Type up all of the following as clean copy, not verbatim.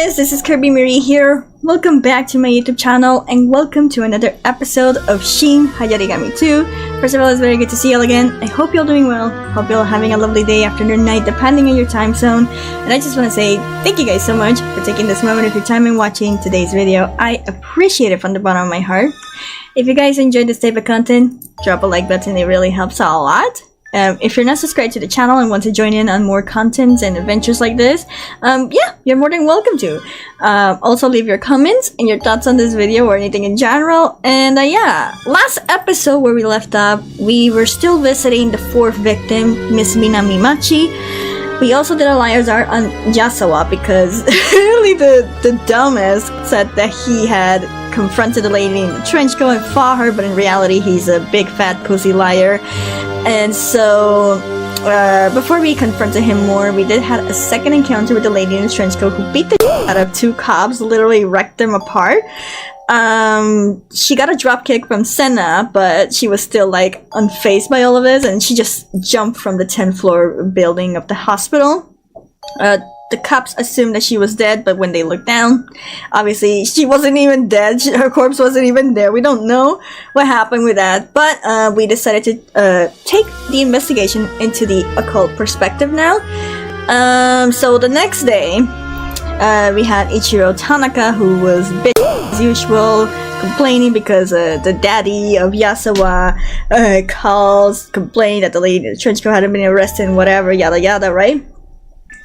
guys, this is Kirby Marie here. Welcome back to my YouTube channel and welcome to another episode of Shin Hayarigami 2. First of all, it's very good to see you all again. I hope you're doing well. Hope you're having a lovely day, afternoon, night, depending on your time zone. And I just want to say thank you guys so much for taking this moment of your time and watching today's video. I appreciate it from the bottom of my heart. If you guys enjoyed this type of content, drop a like button, it really helps out a lot. If you're not subscribed to the channel and want to join in on more contents and adventures like this, yeah, you're more than welcome to. Also leave your comments and your thoughts on this video or anything in general. And yeah, last episode where we left off, we were still visiting the fourth victim, Miss Minamimachi. We also did a liar's art on YAZAWA because really the dumbass said that he had confronted the lady in the trench coat and fought her, but in reality he's a big fat pussy liar. And so, before we confronted him more, we did have a second encounter with the lady in the trench coat who beat the shit out of two cops, literally wrecked them apart. She got a dropkick from Sena, but she was still like unfazed by all of this, and she just jumped from the 10th floor building of the hospital. The cops assumed that she was dead, but when they looked down, obviously she wasn't even dead. Her corpse wasn't even there. We don't know what happened with that, but we decided to take the investigation into the occult perspective now. So the next day, we had Ichiro Tanaka, who was bitch as usual, complaining because the daddy of YAZAWA complained that the lady in the trench coat hadn't been arrested and whatever, yada yada, right?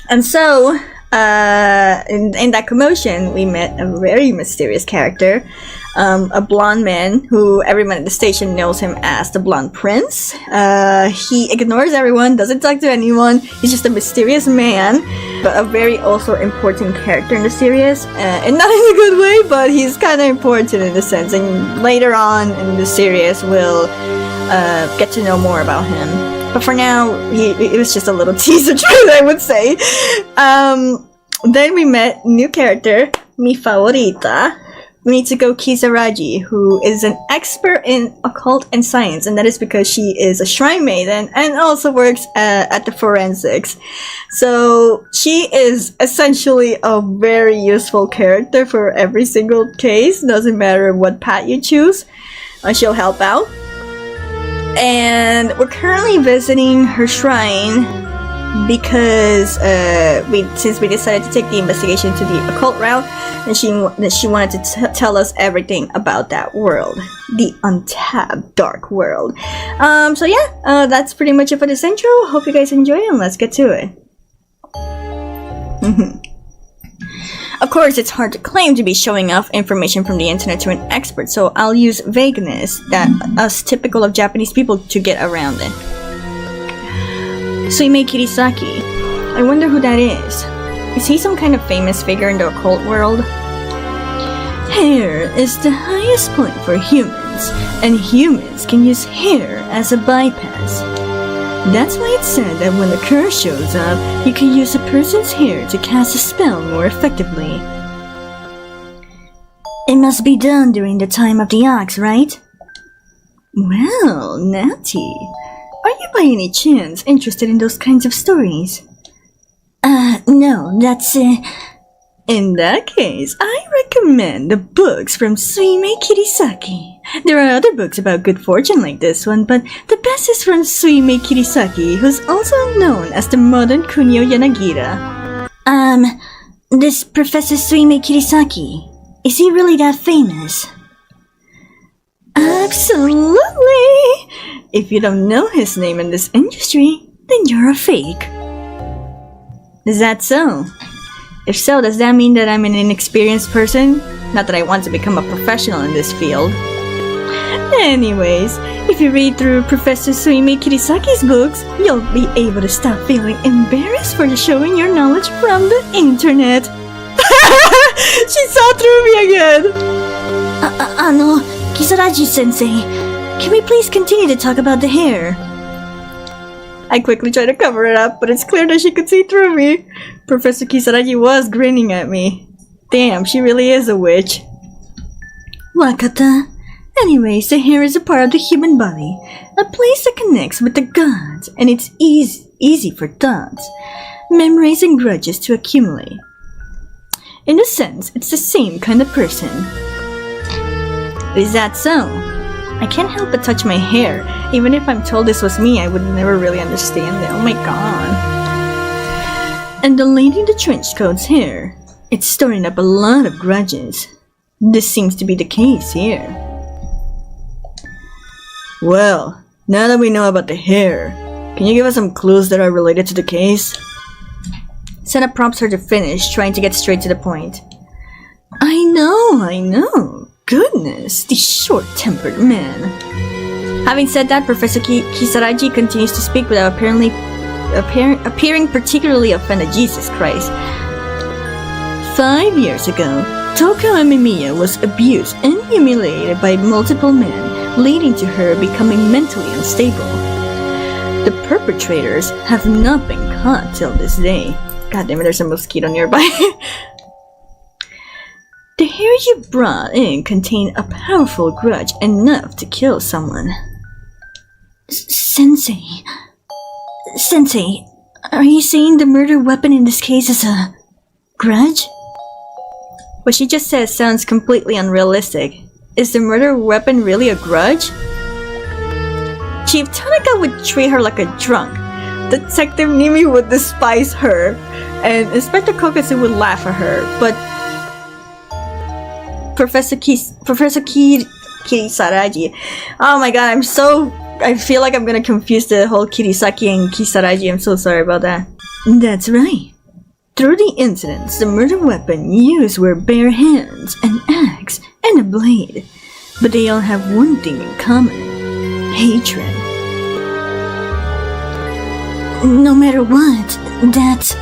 And so, in that commotion, we met a very mysterious character, a blonde man who everyone at the station knows him as the Blonde Prince. He ignores everyone, doesn't talk to anyone, he's just a mysterious man, but a very also important character in the series, and not in a good way, but he's kind of important in a sense, and later on in the series we'll get to know more about him. But for now, it was just a little teaser trailer, I would say. Then we met new character, mi favorita, Mitsuko Kisaragi, who is an expert in occult and science, and that is because she is a shrine maiden and also works at the forensics. So she is essentially a very useful character for every single case. Doesn't matter what path you choose, she'll help out. And we're currently visiting her shrine because since we decided to take the investigation to the occult route, and she wanted to tell us everything about that world, the untapped dark world. So yeah, that's pretty much it for this intro. Hope you guys enjoy it, and let's get to it. Of course, it's hard to claim to be showing off information from the internet to an expert, so I'll use vagueness that us typical of Japanese people to get around it. Suimei Kirisaki. I wonder who that is. Is he some kind of famous figure in the occult world? Hair is the highest point for humans, and humans can use hair as a bypass. That's why it's said that when the curse shows up, you can use a person's hair to cast a spell more effectively. It must be done during the time of the ox, right? Well, Natty, are you by any chance interested in those kinds of stories? No, that's In that case, I recommend the books from Suimei Kirisaki. There are other books about good fortune like this one, but the best is from Suimei Kirisaki, who's also known as the modern Kunio Yanagira. This Professor Suimei Kirisaki, is he really that famous? Absolutely! If you don't know his name in this industry, then you're a fake. Is that so? If so, does that mean that I'm an inexperienced person? Not that I want to become a professional in this field. Anyways, if you read through Professor Suimei Kirisaki's books, you'll be able to stop feeling embarrassed for showing your knowledge from the internet. She saw through me again! Kisaragi-sensei, can we please continue to talk about the hair? I quickly tried to cover it up, but it's clear that she could see through me. Professor Kisaragi was grinning at me. Damn, she really is a witch. Wakata. Anyways, the hair is a part of the human body, a place that connects with the gods, and it's easy for thoughts, memories, and grudges to accumulate. In a sense, it's the same kind of person. Is that so? I can't help but touch my hair. Even if I'm told this was me, I would never really understand it. Oh my god. And the lady in the trench coat's hair. It's stirring up a lot of grudges. This seems to be the case here. Well, now that we know about the hair, can you give us some clues that are related to the case? Sena prompts her to finish, trying to get straight to the point. I know. Goodness, the short-tempered man. Having said that, Professor Kisaragi continues to speak without appearing particularly offended. Jesus Christ. 5 years ago, TOUKO AMEMIYA was abused and humiliated by multiple men, leading to her becoming mentally unstable. The perpetrators have not been caught till this day. God damn it, there's a mosquito nearby. The hair you brought in contained a powerful grudge enough to kill someone. Sensei, are you saying the murder weapon in this case is a grudge? What she just said sounds completely unrealistic. Is the murder weapon really a grudge? Chief Tanaka would treat her like a drunk. Detective NIIMI would despise her, and Inspector KOUKETSU would laugh at her, but Professor Kisaragi. Oh my god, I feel like I'm gonna confuse the whole Kirisaki and Kisaragi. I'm so sorry about that. That's right. Through the incidents, the murder weapon used were bare hands, an axe, and a blade. But they all have one thing in common. Hatred. No matter what, that's...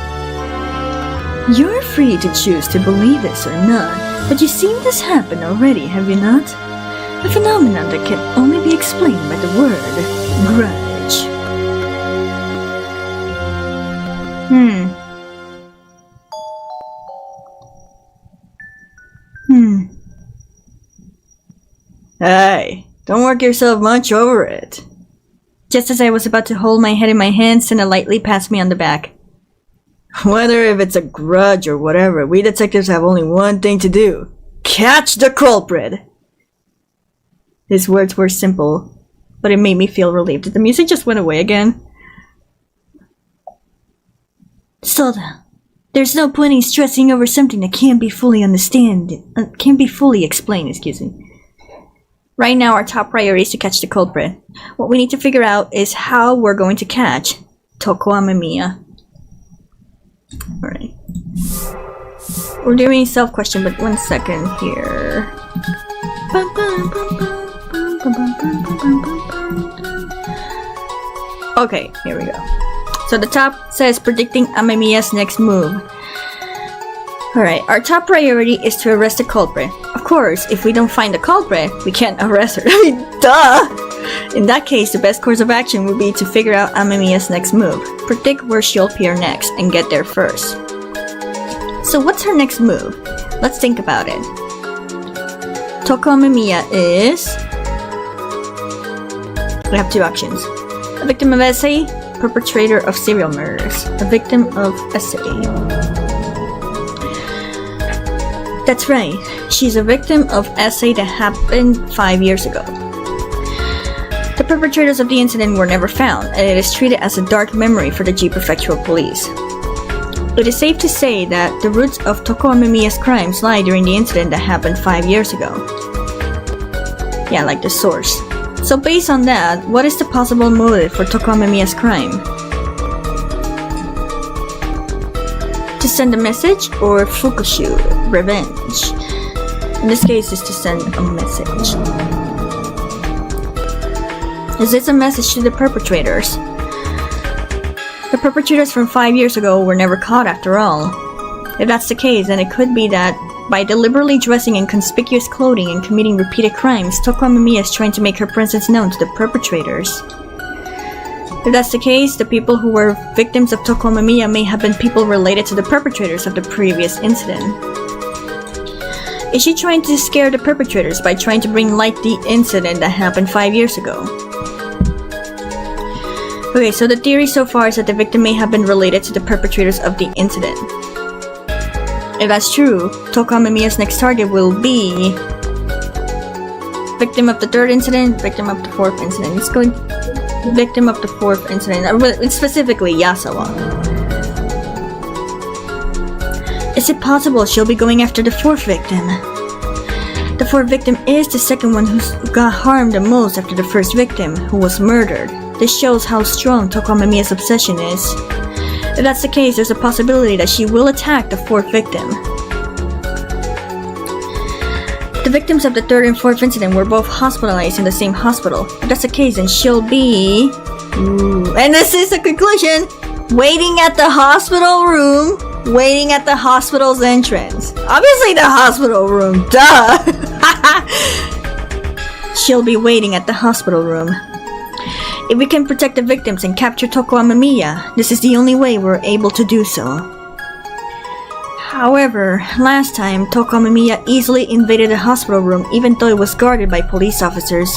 You're free to choose to believe this or not, but you've seen this happen already, have you not? A phenomenon that can only be explained by the word grudge. Hey, don't work yourself much over it. Just as I was about to hold my head in my hands, Sena lightly passed me on the back. Whether if it's a grudge or whatever, we detectives have only one thing to do. Catch the culprit! His words were simple, but it made me feel relieved. The music just went away again. Soda, there's no point in stressing over something that can't be fully explained, excuse me. Right now, our top priority is to catch the culprit. What we need to figure out is how we're going to catch TOUKO AMEMIYA. Alright. We're doing self-question, but 1 second here. Okay, here we go. So the top says predicting AMEMIYA'S next move. Alright, our top priority is to arrest the culprit. Of course, if we don't find the culprit, we can't arrest her. I mean, duh! In that case, the best course of action would be to figure out AMEMIYA'S next move, predict where she'll appear next, and get there first. So what's her next move? Let's think about it. TOUKO AMEMIYA is... We have two options. A victim of SA, perpetrator of serial murders. A victim of SA. That's right, she's a victim of SA that happened 5 years ago. The perpetrators of the incident were never found, and it is treated as a dark memory for the G Prefectural Police. It is safe to say that the roots of TOUKO AMEMIYA'S crimes lie during the incident that happened 5 years ago. Yeah, like the source. So based on that, what is the possible motive for TOUKO AMEMIYA'S crime? To send a message or fukushu, revenge? In this case, is to send a message. Is this a message to the perpetrators? The perpetrators from 5 years ago were never caught after all. If that's the case, then it could be that by deliberately dressing in conspicuous clothing and committing repeated crimes, TOUKO AMEMIYA is trying to make her presence known to the perpetrators. If that's the case, the people who were victims of TOUKO AMEMIYA may have been people related to the perpetrators of the previous incident. Is she trying to scare the perpetrators by trying to bring light the incident that happened 5 years ago? Okay, so the theory so far is that the victim may have been related to the perpetrators of the incident. If that's true, TOUKO AMEMIYA'S next target will be victim of the 3rd incident, victim of the 4th incident. It's going victim of the 4th incident, specifically YAZAWA. Is it possible she'll be going after the 4th victim? The 4th victim is the second one who got harmed the most after the 1st victim, who was murdered. This shows how strong TOUKO AMEMIYA'S obsession is. If that's the case, there's a possibility that she will attack the 4th victim. The victims of the 3rd and 4th incident were both hospitalized in the same hospital. If that's the case, then she'll be... And this is the conclusion! Waiting at the hospital room, waiting at the hospital's entrance. Obviously the hospital room, duh! She'll be waiting at the hospital room. If we can protect the victims and capture TOUKO AMEMIYA, this is the only way we're able to do so. However, last time, TOUKO AMEMIYA easily invaded the hospital room even though it was guarded by police officers.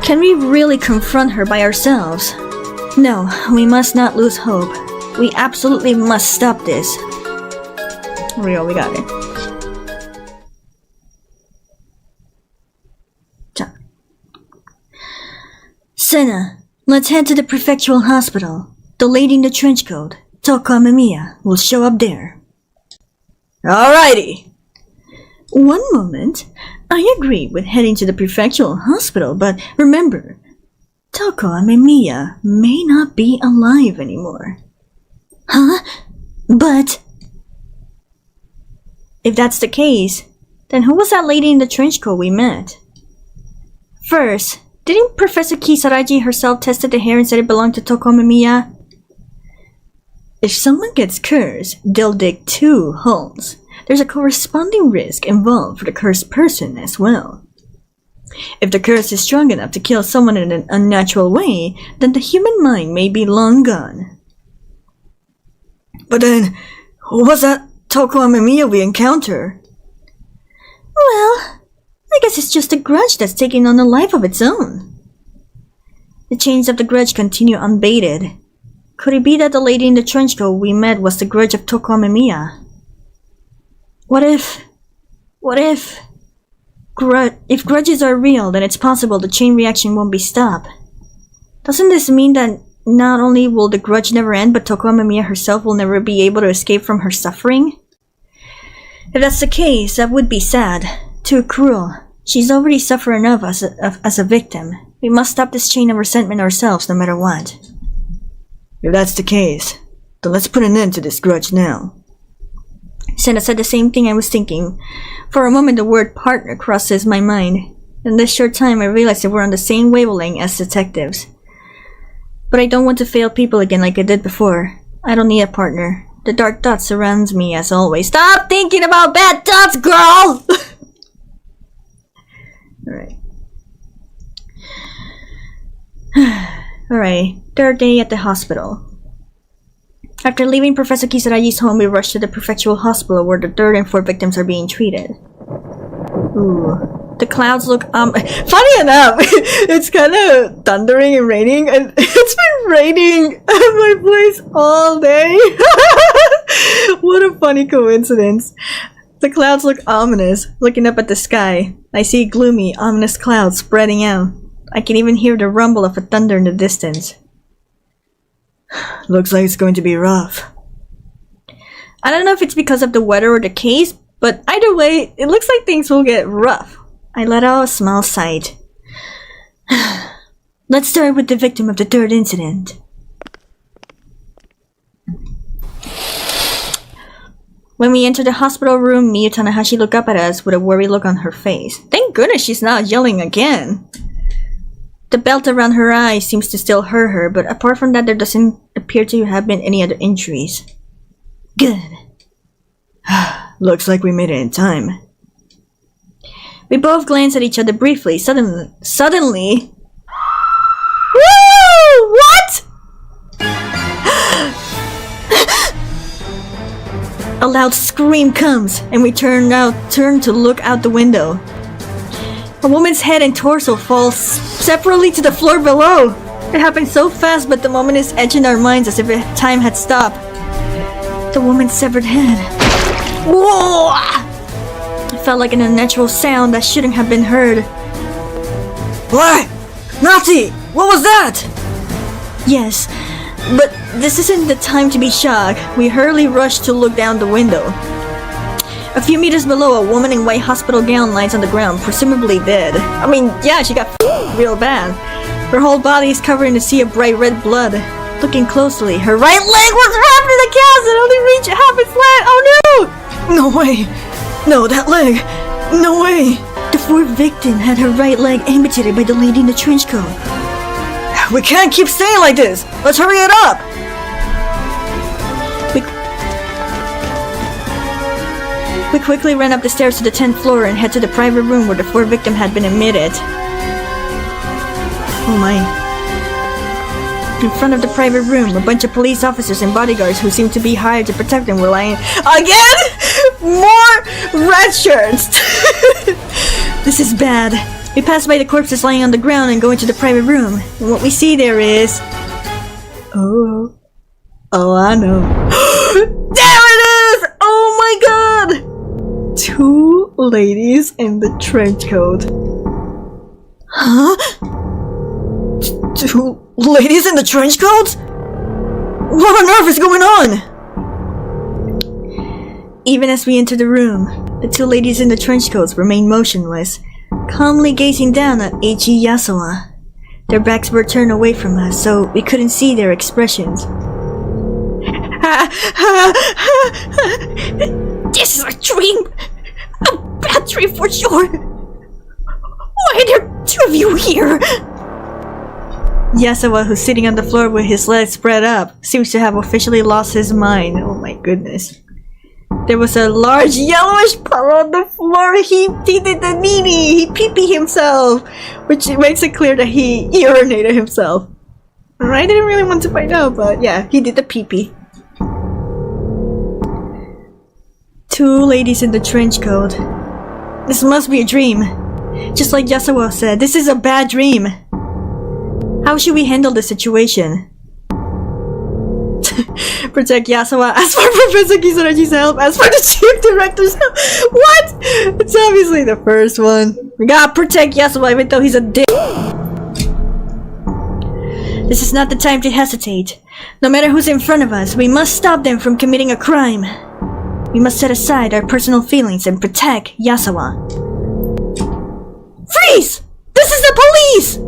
Can we really confront her by ourselves? No, we must not lose hope. We absolutely must stop this. Real, we got it. Sena, let's head to the prefectural hospital. The lady in the trench coat, TOUKO AMEMIYA, will show up there. Alrighty! One moment. I agree with heading to the prefectural hospital, but remember, TOUKO AMEMIYA may not be alive anymore. Huh? But... If that's the case, then who was that lady in the trench coat we met? First, didn't Professor Kisaragi herself tested the hair and said it belonged to TOUKO AMEMIYA? If someone gets cursed, they'll dig 2 holes. There's a corresponding risk involved for the cursed person as well. If the curse is strong enough to kill someone in an unnatural way, then the human mind may be long gone. But then, who was that TOUKO AMEMIYA we encounter? Well, I guess it's just a grudge that's taking on a life of its own. The chains of the grudge continue unbaited. Could it be that the lady in the trench coat we met was the grudge of TOUKO AMEMIYA? If grudges are real, then it's possible the chain reaction won't be stopped. Doesn't this mean that not only will the grudge never end, but TOUKO AMEMIYA herself will never be able to escape from her suffering? If that's the case, that would be sad. Too cruel. She's already suffered enough as a victim. We must stop this chain of resentment ourselves, no matter what. If that's the case, then let's put an end to this grudge now. Sena said the same thing I was thinking. For a moment the word partner crosses my mind. In this short time I realized that we're on the same wavelength as detectives. But I don't want to fail people again like I did before. I don't need a partner. The dark thought surrounds me as always. Stop thinking about bad thoughts, girl! Alright. Alright, 3rd day at the hospital. After leaving Professor Kisaragi's home, we rushed to the prefectural hospital where the 3rd and 4th victims are being treated. Ooh. The clouds look, funny enough, it's kind of thundering and raining, and it's been raining at my place all day. What a funny coincidence. The clouds look ominous. Looking up at the sky, I see gloomy, ominous clouds spreading out. I can even hear the rumble of a thunder in the distance. Looks like it's going to be rough. I don't know if it's because of the weather or the case, but either way, it looks like things will get rough. I let out a small sigh. Let's start with the victim of the 3rd incident. When we entered the hospital room, Miyu Tanahashi looked up at us with a worried look on her face. Thank goodness she's not yelling again. The belt around her eye seems to still hurt her, but apart from that there doesn't appear to have been any other injuries. Good. Looks like we made it in time. We both glanced at each other briefly. Suddenly... Woo! What? A loud scream comes, and we turn to look out the window. A woman's head and torso fall separately to the floor below. It happened so fast, but the moment is etched in our minds as if time had stopped. The woman's severed head. Whoa! It felt like an unnatural sound that shouldn't have been heard. What? Nazi! What was that? Yes, but this isn't the time to be shocked. We hurriedly rushed to look down the window. A few meters below, a woman in white hospital gown lies on the ground, presumably dead. I mean, yeah, she got real bad. Her whole body is covered in a sea of bright red blood. Looking closely, her right leg was wrapped in a cast and only reached half its length. Oh no! No way! No, that leg! No way! The poor victim had her right leg amputated by the lady in the trench coat. We can't keep staying like this! Let's hurry it up! We quickly ran up the stairs to the 10th floor and head to the private room where the poor victim had been admitted. Oh my. In front of the private room, a bunch of police officers and bodyguards who seemed to be hired to protect them were lying. Again? More red shirts! This is bad. We pass by the corpses lying on the ground and go into the private room. And what we see there is... Oh, I know. There it is! Oh my god! 2 ladies in the trench coat. Huh? 2 ladies in the trench coats? What on earth is going on? Even as we enter the room, the 2 ladies in the trench coats remain motionless, calmly gazing down at EIICHI YAZAWA. Their backs were turned away from us, so we couldn't see their expressions. This is a dream! A bad dream for sure! Why are there 2 of you here? Yazawa, who's sitting on the floor with his legs spread up, seems to have officially lost his mind. Oh my goodness. There was a large yellowish puddle on the floor. He did the NIIMI. He pee-pee himself, which makes it clear that he urinated himself. I didn't really want to find out, but yeah, he did the pee-pee. 2 ladies in the trench coat. This must be a dream. Just like Yazawa said, this is a bad dream. How should we handle the situation? Protect Yazawa, ask for Professor Kisaragi's help, ask for the chief director's help. What? It's obviously the first one. We gotta protect Yazawa even though he's a dick. This is not the time to hesitate. No matter who's in front of us, we must stop them from committing a crime. We must set aside our personal feelings and protect Yazawa. Freeze! This is the police!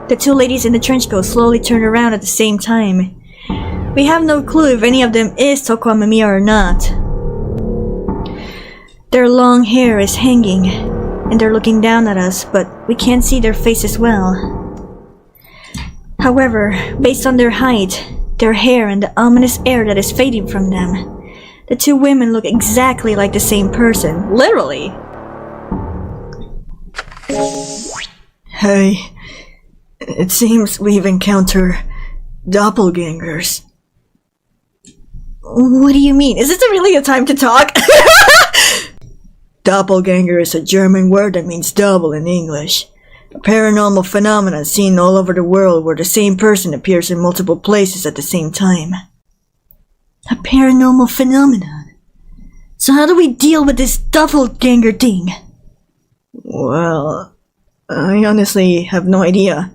The 2 ladies in the trench coat slowly turn around at the same time. We have no clue if any of them is TOUKO AMEMIYA or not. Their long hair is hanging, and they're looking down at us, but we can't see their faces well. However, based on their height, their hair, and the ominous air that is fading from them, the 2 women look exactly like the same person. Literally. Hey, it seems we've encountered doppelgangers. What do you mean? Is this really a time to talk? Doppelganger is a German word that means double in English. A paranormal phenomenon seen all over the world where the same person appears in multiple places at the same time. A paranormal phenomenon? So how do we deal with this doppelganger thing? Well, I honestly have no idea.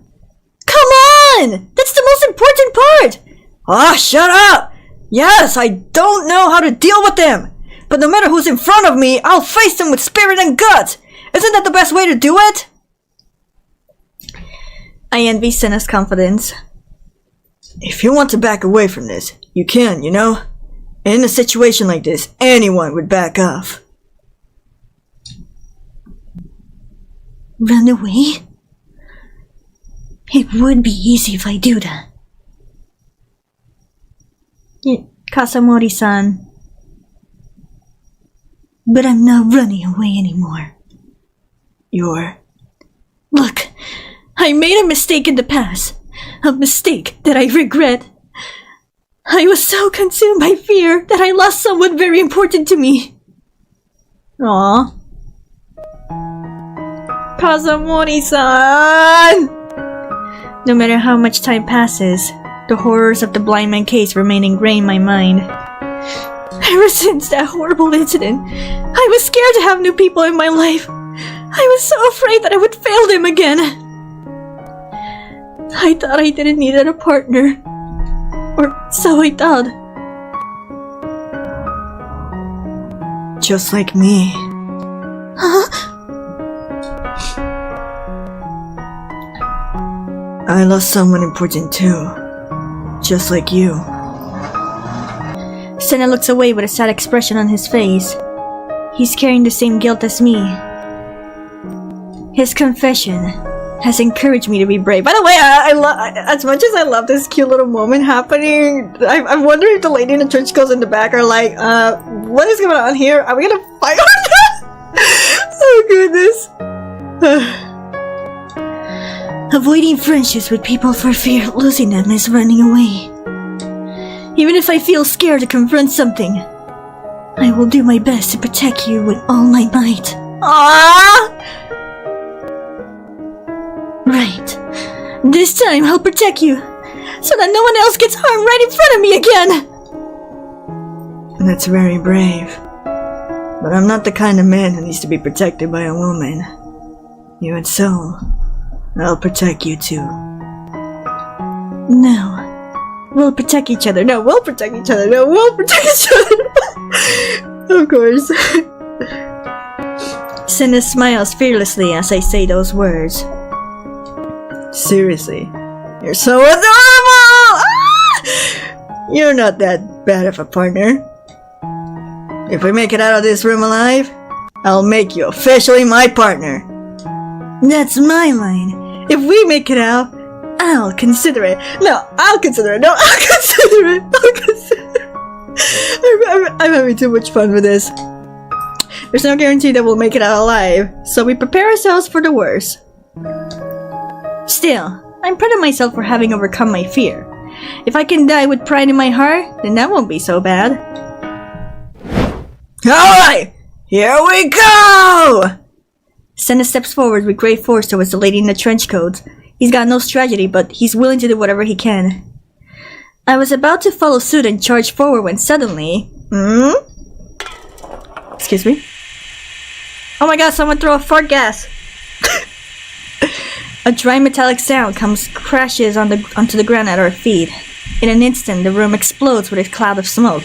Come on! That's the most important part! Ah, shut up! Yes, I don't know how to deal with them! But no matter who's in front of me, I'll face them with spirit and guts! Isn't that the best way to do it? I envy Sena's confidence. If you want to back away from this, you can, you know? In a situation like this, anyone would back off. Run away? It would be easy if I do that. Kasamori-san. But I'm not running away anymore. You're... Look, I made a mistake in the past. A mistake that I regret. I was so consumed by fear that I lost someone very important to me. Aww. Kasamori-san! No matter how much time passes, the horrors of the Blindman case remain ingrained in my mind. Ever since that horrible incident, I was scared to have new people in my life. I was so afraid that I would fail them again. I thought I didn't need a partner. Or so I thought. Just like me. Huh? I lost someone important too. Just like you. Sena looks away with a sad expression on his face. He's carrying the same guilt as me. His confession has encouraged me to be brave. By the way, as much as I love this cute little moment happening, I'm wondering if the lady in the trench coats in the back are like, what is going on here? Are we gonna fight on that? Oh goodness. Avoiding friendships with people for fear of losing them is running away. Even if I feel scared to confront something, I will do my best to protect you with all my might. Aww! Right. This time I'll protect you, so that no one else gets harmed right in front of me again! That's very brave. But I'm not the kind of man who needs to be protected by a woman. Even so, I'll protect you too. No. We'll protect each other. No, we'll protect each other. No, we'll protect each other. Of course. Sena smiles fearlessly as I say those words. Seriously, you're so adorable! Ah! You're not that bad of a partner. If we make it out of this room alive, I'll make you officially my partner. That's my line. If we make it out, I'll consider it. No, I'll consider it. No, I'll consider it. I'll consider it. I'm having too much fun with this. There's no guarantee that we'll make it out alive, so we prepare ourselves for the worst. Still, I'm proud of myself for having overcome my fear. If I can die with pride in my heart, then that won't be so bad. Alright! Here we go! Sena steps forward with great force towards the lady in the trench coat. He's got no strategy, but he's willing to do whatever he can. I was about to follow suit and charge forward when suddenly... Excuse me? Oh my god, someone throw a fart gas! A dry metallic sound crashes onto the ground at our feet. In an instant, the room explodes with a cloud of smoke.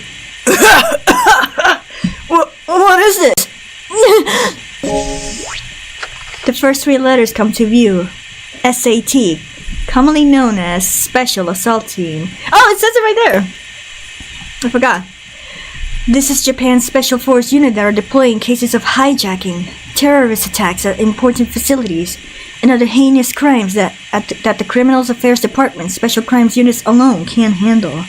What is this? The first three letters come to view. SAT, commonly known as Special Assault Team. Oh, it says it right there! I forgot. This is Japan's Special Force unit that are deployed in cases of hijacking, terrorist attacks at important facilities, and other heinous crimes that the Criminal Affairs Department Special Crimes units alone can't handle.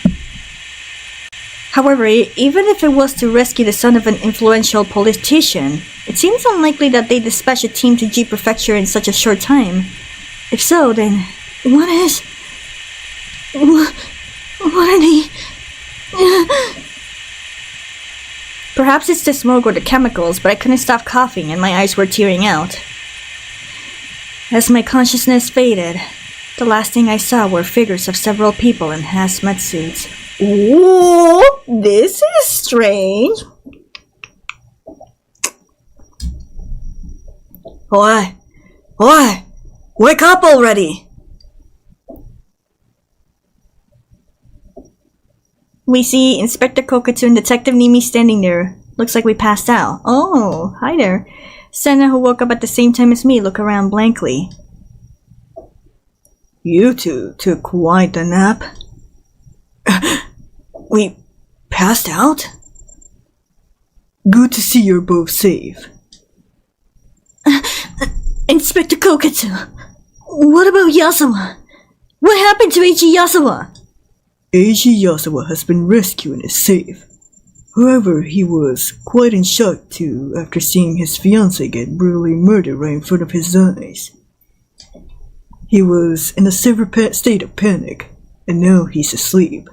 However, even if it was to rescue the son of an influential politician, it seems unlikely that they dispatch a team to G Prefecture in such a short time. If so, then what are they? Perhaps it's the smoke or the chemicals, but I couldn't stop coughing and my eyes were tearing out. As my consciousness faded, the last thing I saw were figures of several people in hazmat suits. Ooh, this is strange. Oi! Wake up already! We see Inspector KOUKETSU and Detective NIIMI standing there. Looks like we passed out. Oh, hi there. Sena, who woke up at the same time as me, look around blankly. You two took quite a nap. We passed out? Good to see you're both safe. Inspector KOUKETSU, what about YAZAWA? What happened to EIICHI YAZAWA? EIICHI YAZAWA has been rescued and is safe. However, he was quite in shock too after seeing his fiancée get brutally murdered right in front of his eyes. He was in a severe state of panic, and now he's asleep,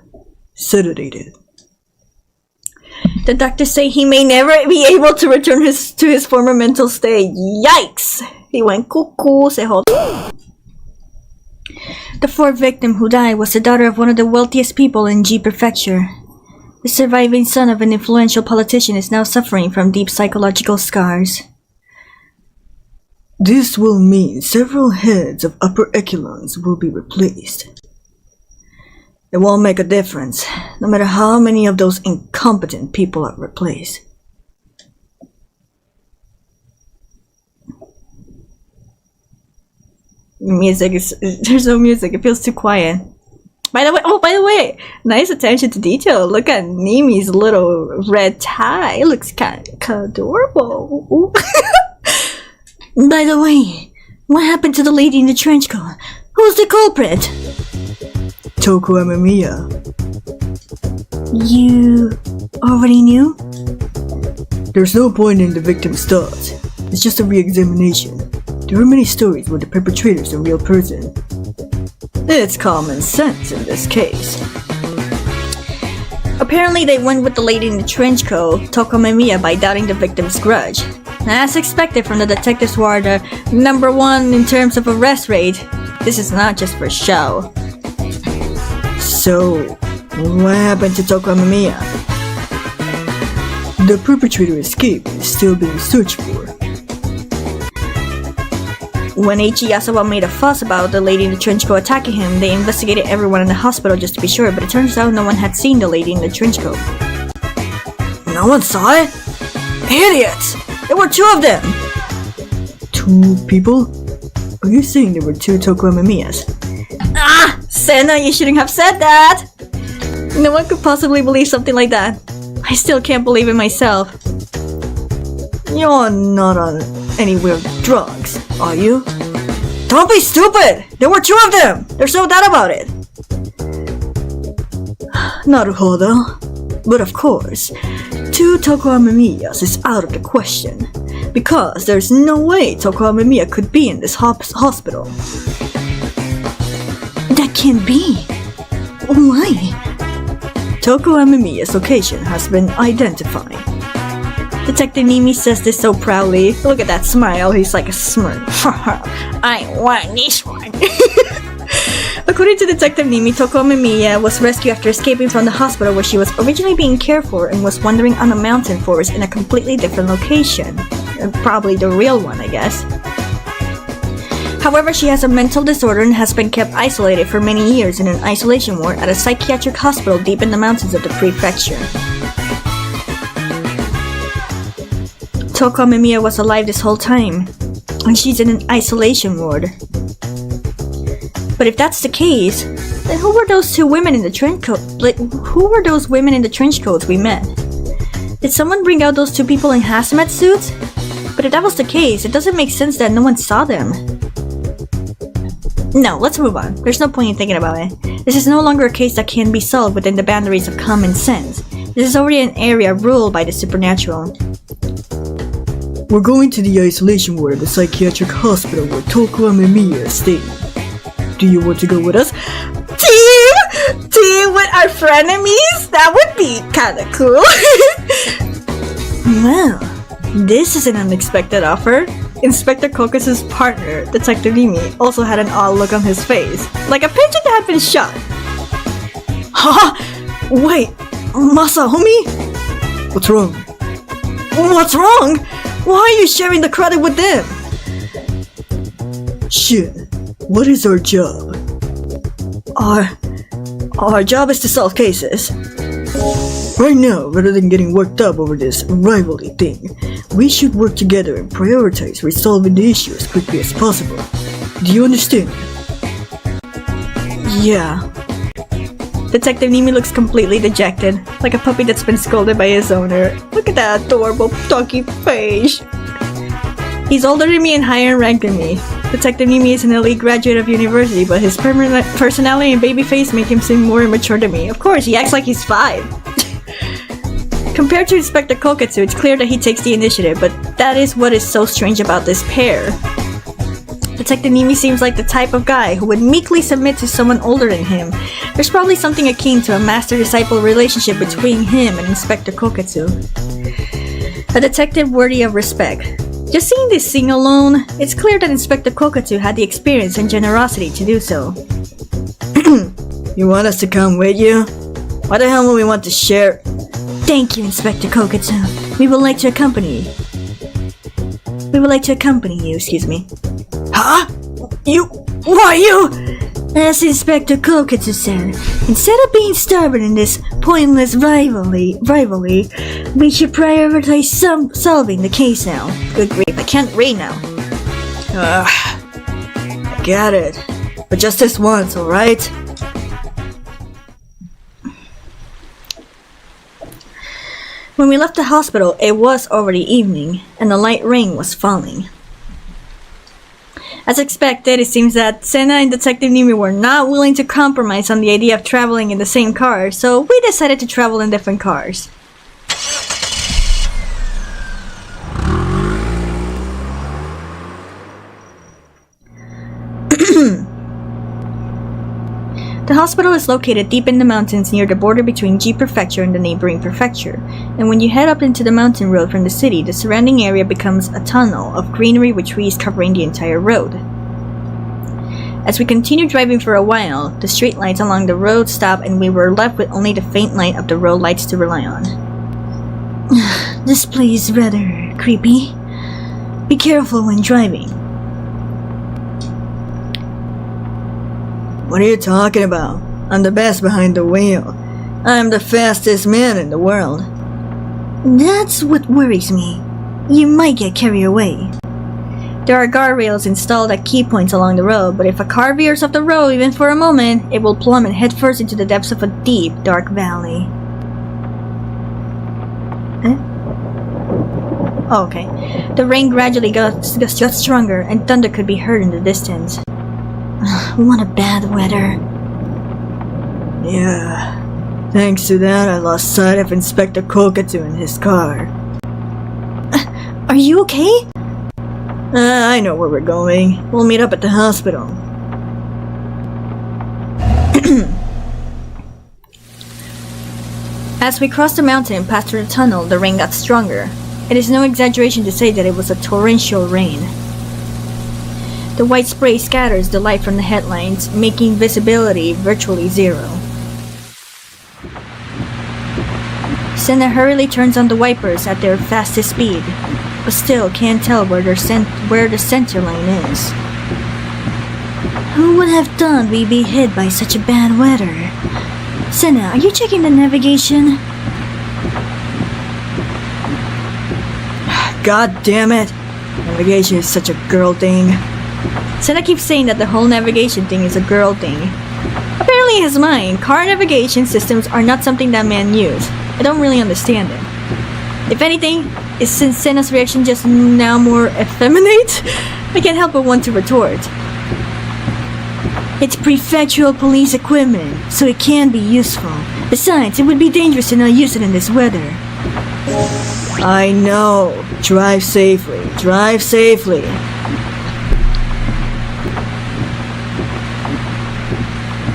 sedated. The doctors say he may never be able to return to his former mental state. Yikes! He went cuckoo, se jodió. The fourth victim who died was the daughter of one of the wealthiest people in G Prefecture. The surviving son of an influential politician is now suffering from deep psychological scars. This will mean several heads of upper echelons will be replaced. It won't make a difference, no matter how many of those incompetent people are replaced. There's no music, it feels too quiet. By the way, nice attention to detail. Look at NIIMI's little red tie. It looks kind of adorable. By the way, what happened to the lady in the trench coat? Who's the culprit? TOUKO AMEMIYA. You already knew? There's no point in the victim's thoughts. It's just a re-examination. There are many stories where the perpetrator's a real person. It's common sense in this case. Apparently they went with the lady in the trench coat, TOUKO AMEMIYA, by doubting the victim's grudge. As expected from the detectives who are the #1 in terms of arrest rate, this is not just for show. So, what happened to TOUKO AMEMIYA? The perpetrator escaped and is still being searched for. When EIICHI YAZAWA made a fuss about the lady in the trench coat attacking him, they investigated everyone in the hospital just to be sure, but it turns out no one had seen the lady in the trench coat. No one saw it? Idiots! There were 2 of them! 2 people? Are you saying there were 2 TOUKO AMEMIYA'S? Ah! Sena, you shouldn't have said that! No one could possibly believe something like that. I still can't believe it myself. You're not on any weird drugs, are you? Don't be stupid! There were 2 of them! There's no doubt about it! Naruhodo. But of course, 2 TOUKO AMEMIYA'S is out of the question. Because there's no way TOUKO AMEMIYA could be in this hospital. That can't be. Why? TOUKO AMEMIYA'S location has been identified. Detective NIIMI says this so proudly. Look at that smile, he's like a smirk. I want this one. According to Detective NIIMI, TOUKO AMEMIYA was rescued after escaping from the hospital where she was originally being cared for and was wandering on a mountain forest in a completely different location. Probably the real one, I guess. However, she has a mental disorder and has been kept isolated for many years in an isolation ward at a psychiatric hospital deep in the mountains of the prefecture. TOUKO AMEMIYA was alive this whole time, and she's in an isolation ward. But if that's the case, then who were those 2 women in the trench coat? Who were those women in the trench coats we met? Did someone bring out those 2 people in hazmat suits? But if that was the case, it doesn't make sense that no one saw them. No, let's move on. There's no point in thinking about it. This is no longer a case that can be solved within the boundaries of common sense. This is already an area ruled by the supernatural. We're going to the isolation ward of the psychiatric hospital where TOUKO AMEMIYA is staying. Do you want to go with us? Team with our frenemies? That would be kinda cool. Well, this is an unexpected offer. Inspector KOUKETSU's partner, Detective NIIMI, also had an odd look on his face, like a pigeon that had been shot. Haha! Wait, Masahumi? What's wrong? What's wrong? Why are you sharing the credit with them? Shin, what is our job? Our job is to solve cases. Right now, rather than getting worked up over this rivalry thing, we should work together and prioritize resolving the issue as quickly as possible. Do you understand? Yeah. Detective NIIMI looks completely dejected, like a puppy that's been scolded by his owner. Look at that adorable doggy face. He's older than me and higher in rank than me. Detective NIIMI is an elite graduate of university, but his personality and baby face make him seem more immature than me. Of course, he acts like he's 5. Compared to Inspector KOUKETSU, it's clear that he takes the initiative, but that is what is so strange about this pair. Detective NIIMI seems like the type of guy who would meekly submit to someone older than him. There's probably something akin to a master-disciple relationship between him and Inspector KOUKETSU. A detective worthy of respect. Just seeing this scene alone, it's clear that Inspector KOUKETSU had the experience and generosity to do so. You want us to come with you? Why the hell would we want to share? Thank you, Inspector KOUKETSU. We would like to accompany you. Excuse me. Huh? Why you? As Inspector KOUKETSU said, instead of being stubborn in this pointless rivalry, we should prioritize solving the case now. Good grief, I can't read now. I get it. But just this once, alright? When we left the hospital, it was already evening, and a light rain was falling. As expected, it seems that Sena and Detective NIIMI were not willing to compromise on the idea of traveling in the same car, so we decided to travel in different cars. The hospital is located deep in the mountains near the border between Ji Prefecture and the neighboring prefecture, and when you head up into the mountain road from the city, the surrounding area becomes a tunnel of greenery with trees covering the entire road. As we continued driving for a while, the street lights along the road stopped and we were left with only the faint light of the road lights to rely on. This place is rather creepy. Be careful when driving. What are you talking about? I'm the best behind the wheel. I'm the fastest man in the world. That's what worries me. You might get carried away. There are guardrails installed at key points along the road, but if a car veers off the road even for a moment, it will plummet headfirst into the depths of a deep, dark valley. Oh, okay. The rain gradually got stronger, and thunder could be heard in the distance. What a bad weather. Yeah. Thanks to that, I lost sight of Inspector KOUKETSU in his car. Are you okay? I know where we're going. We'll meet up at the hospital. As we crossed the mountain and passed through the tunnel, the rain got stronger. It is no exaggeration to say that it was a torrential rain. The white spray scatters the light from the headlights, making visibility virtually zero. Sena hurriedly turns on the wipers at their fastest speed, but still can't tell where the center line is. Who would have thought we'd be hit by such a bad weather? Sena, are you checking the navigation? God damn it! Navigation is such a girl thing. Sena keeps saying that the whole navigation thing is a girl thing. Apparently in his mind, car navigation systems are not something that men use. I don't really understand it. If anything, is Sena's reaction just now more effeminate? I can't help but want to retort. It's prefectural police equipment, so it can be useful. Besides, it would be dangerous to not use it in this weather. I know. Drive safely. Drive safely.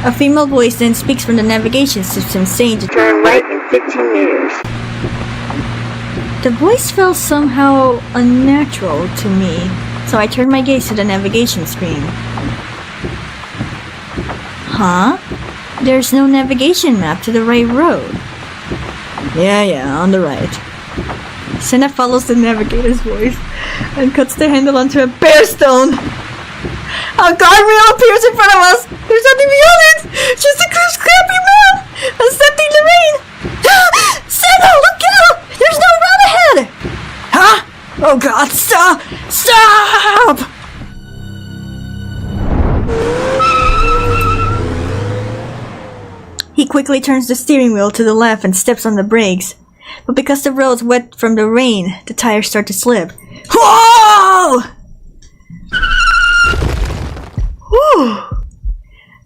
A female voice then speaks from the navigation system saying to turn right in 15 meters. The voice felt somehow unnatural to me, so I turned my gaze to the navigation screen. Huh? There's no navigation map to the right road. Yeah, on the right. Sena follows the navigator's voice and cuts the handle onto a bare stone. A guardrail appears in front of us! There's nothing beyond it! Just a crappy map! Accepting the rain! Sena, look out! There's no road ahead! Huh? Oh god, stop! Stop! He quickly turns the steering wheel to the left and steps on the brakes. But because the road's wet from the rain, the tires start to slip. Whoa! Whew.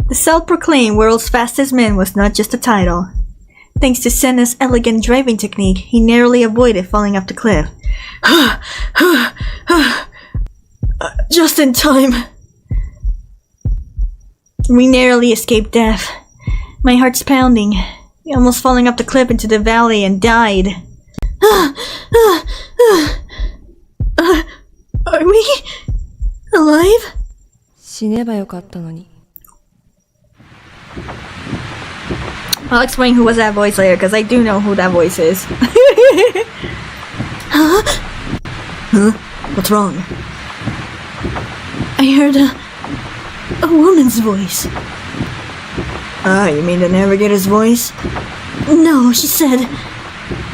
The self-proclaimed world's fastest man was not just a title. Thanks to Sena's elegant driving technique, he narrowly avoided falling off the cliff. Just in time. We narrowly escaped death. My heart's pounding. We almost falling off the cliff into the valley and died. Are we alive? 死ねばよかったのに。I'll explain who was that voice later, because I do know who that voice is. Huh? What's wrong? I heard a woman's voice. Ah, you mean the navigator's voice? No, she said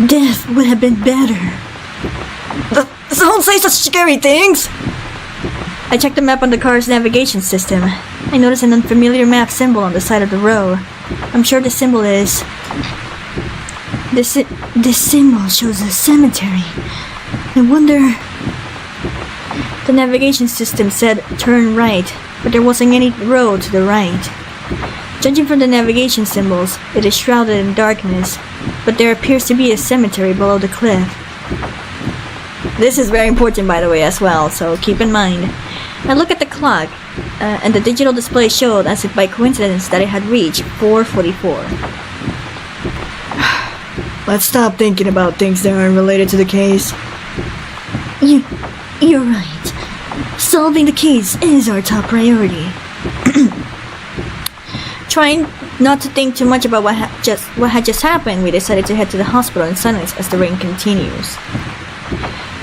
death would have been better. Don't say such scary things! I checked the map on the car's navigation system. I noticed an unfamiliar map symbol on the side of the road. I'm sure the symbol is... This symbol shows a cemetery. I wonder... The navigation system said turn right, but there wasn't any road to the right. Judging from the navigation symbols, it is shrouded in darkness, but there appears to be a cemetery below the cliff. This is very important, by the way, as well, so keep in mind. I look at the clock, and the digital display showed, as if by coincidence, that it had reached 4:44. Let's stop thinking about things that aren't related to the case. You're right. Solving the case is our top priority. Trying not to think too much about what had just happened, we decided to head to the hospital in silence as the rain continues.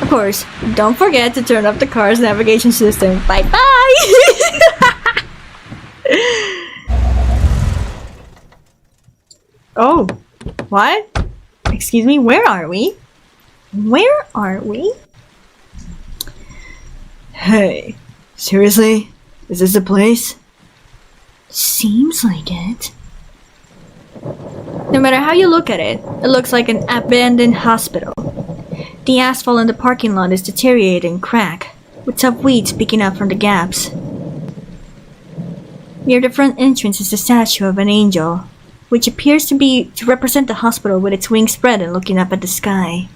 Of course, don't forget to turn off the car's navigation system. Bye bye! Oh, what? Excuse me, where are we? Where are we? Hey, seriously? Is this the place? Seems like it. No matter how you look at it, it looks like an abandoned hospital. The asphalt in the parking lot is deteriorating and cracked, with tough weeds peeking out from the gaps. Near the front entrance is the statue of an angel, which appears to represent the hospital with its wings spread and looking up at the sky.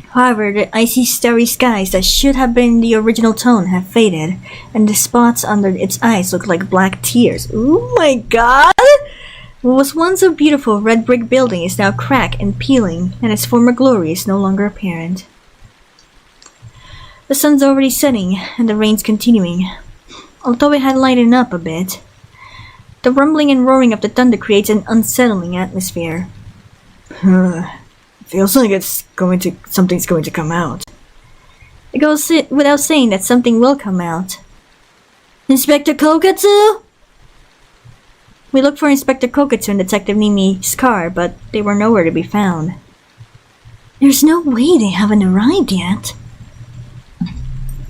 However, the icy, starry skies that should have been the original tone have faded, and the spots under its eyes look like black tears. Oh my god! What was once a beautiful red brick building is now cracked and peeling, and its former glory is no longer apparent. The sun's already setting, and the rain's continuing, although it had lightened up a bit. The rumbling and roaring of the thunder creates an unsettling atmosphere. Feels like something's going to come out. It goes without saying that something will come out. Inspector KOUKETSU? We looked for Inspector KOUKETSU and Detective NIIMI's car, but they were nowhere to be found. There's no way they haven't arrived yet.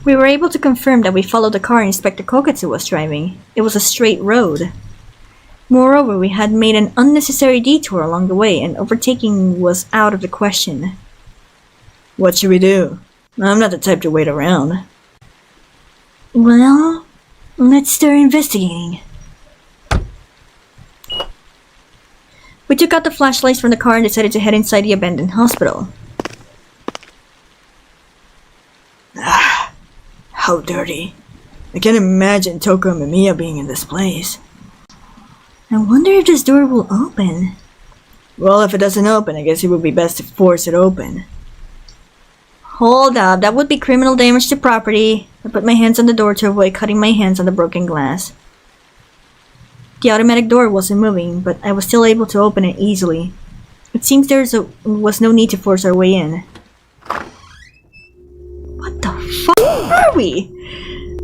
We were able to confirm that we followed the car Inspector KOUKETSU was driving. It was a straight road. Moreover, we had made an unnecessary detour along the way, and overtaking was out of the question. What should we do? I'm not the type to wait around. Well, let's start investigating. We took out the flashlights from the car and decided to head inside the abandoned hospital. How dirty. I can't imagine TOUKO and AMEMIYA being in this place. I wonder if this door will open. Well, if it doesn't open, I guess it would be best to force it open. Hold up, that would be criminal damage to property. I put my hands on the door to avoid cutting my hands on the broken glass. The automatic door wasn't moving, but I was still able to open it easily. It seems there was no need to force our way in. What the fuck are we?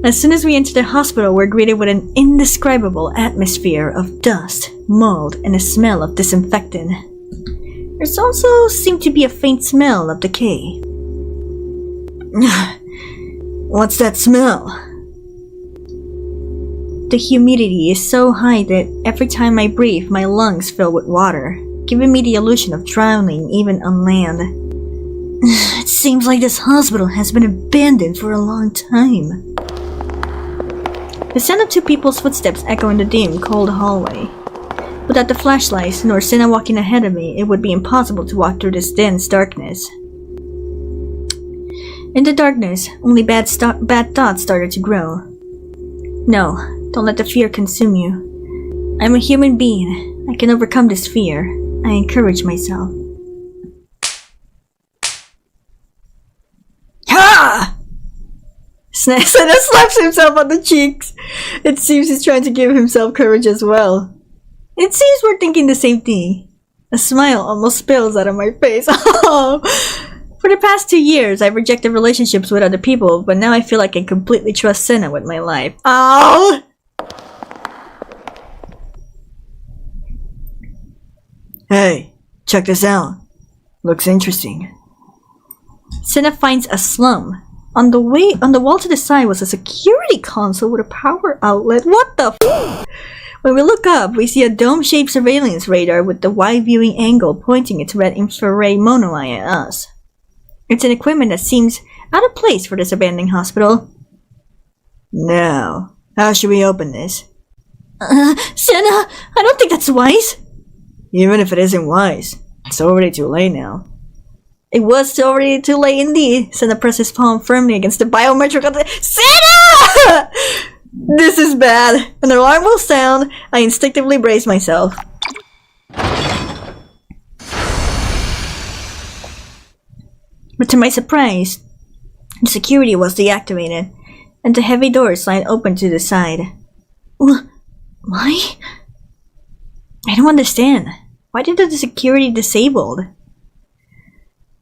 As soon as we enter the hospital, we're greeted with an indescribable atmosphere of dust, mold, and a smell of disinfectant. There's also seemed to be a faint smell of decay. What's that smell? The humidity is so high that every time I breathe, my lungs fill with water, giving me the illusion of drowning even on land. It seems like this hospital has been abandoned for a long time. The sound of two people's footsteps echo in the dim, cold hallway. Without the flashlights, nor Sena walking ahead of me, it would be impossible to walk through this dense darkness. In the darkness, only bad thoughts started to grow. No, don't let the fear consume you. I'm a human being. I can overcome this fear. I encourage myself. Ha! Sena slaps himself on the cheeks. It seems he's trying to give himself courage as well. It seems we're thinking the same thing. A smile almost spills out of my face. For the past 2 years, I've rejected relationships with other people, but now I feel like I can completely trust Sena with my life. Oh! Hey, check this out. Looks interesting. Sena finds a slum. On the wall to the side was a security console with a power outlet. What the f? When we look up, we see a dome-shaped surveillance radar with the wide viewing angle pointing its red infrared mono eye at us. It's an equipment that seems out of place for this abandoned hospital. Now, how should we open this? Sena, I don't think that's wise. Even if it isn't wise, it's already too late now. It was already too late indeed. Sena pressed his palm firmly against the biometric on the— Sena! This is bad. An alarm will sound. I instinctively brace myself. But to my surprise, the security was deactivated, and the heavy doors slide open to the side. Why? I don't understand. Why did the security disabled?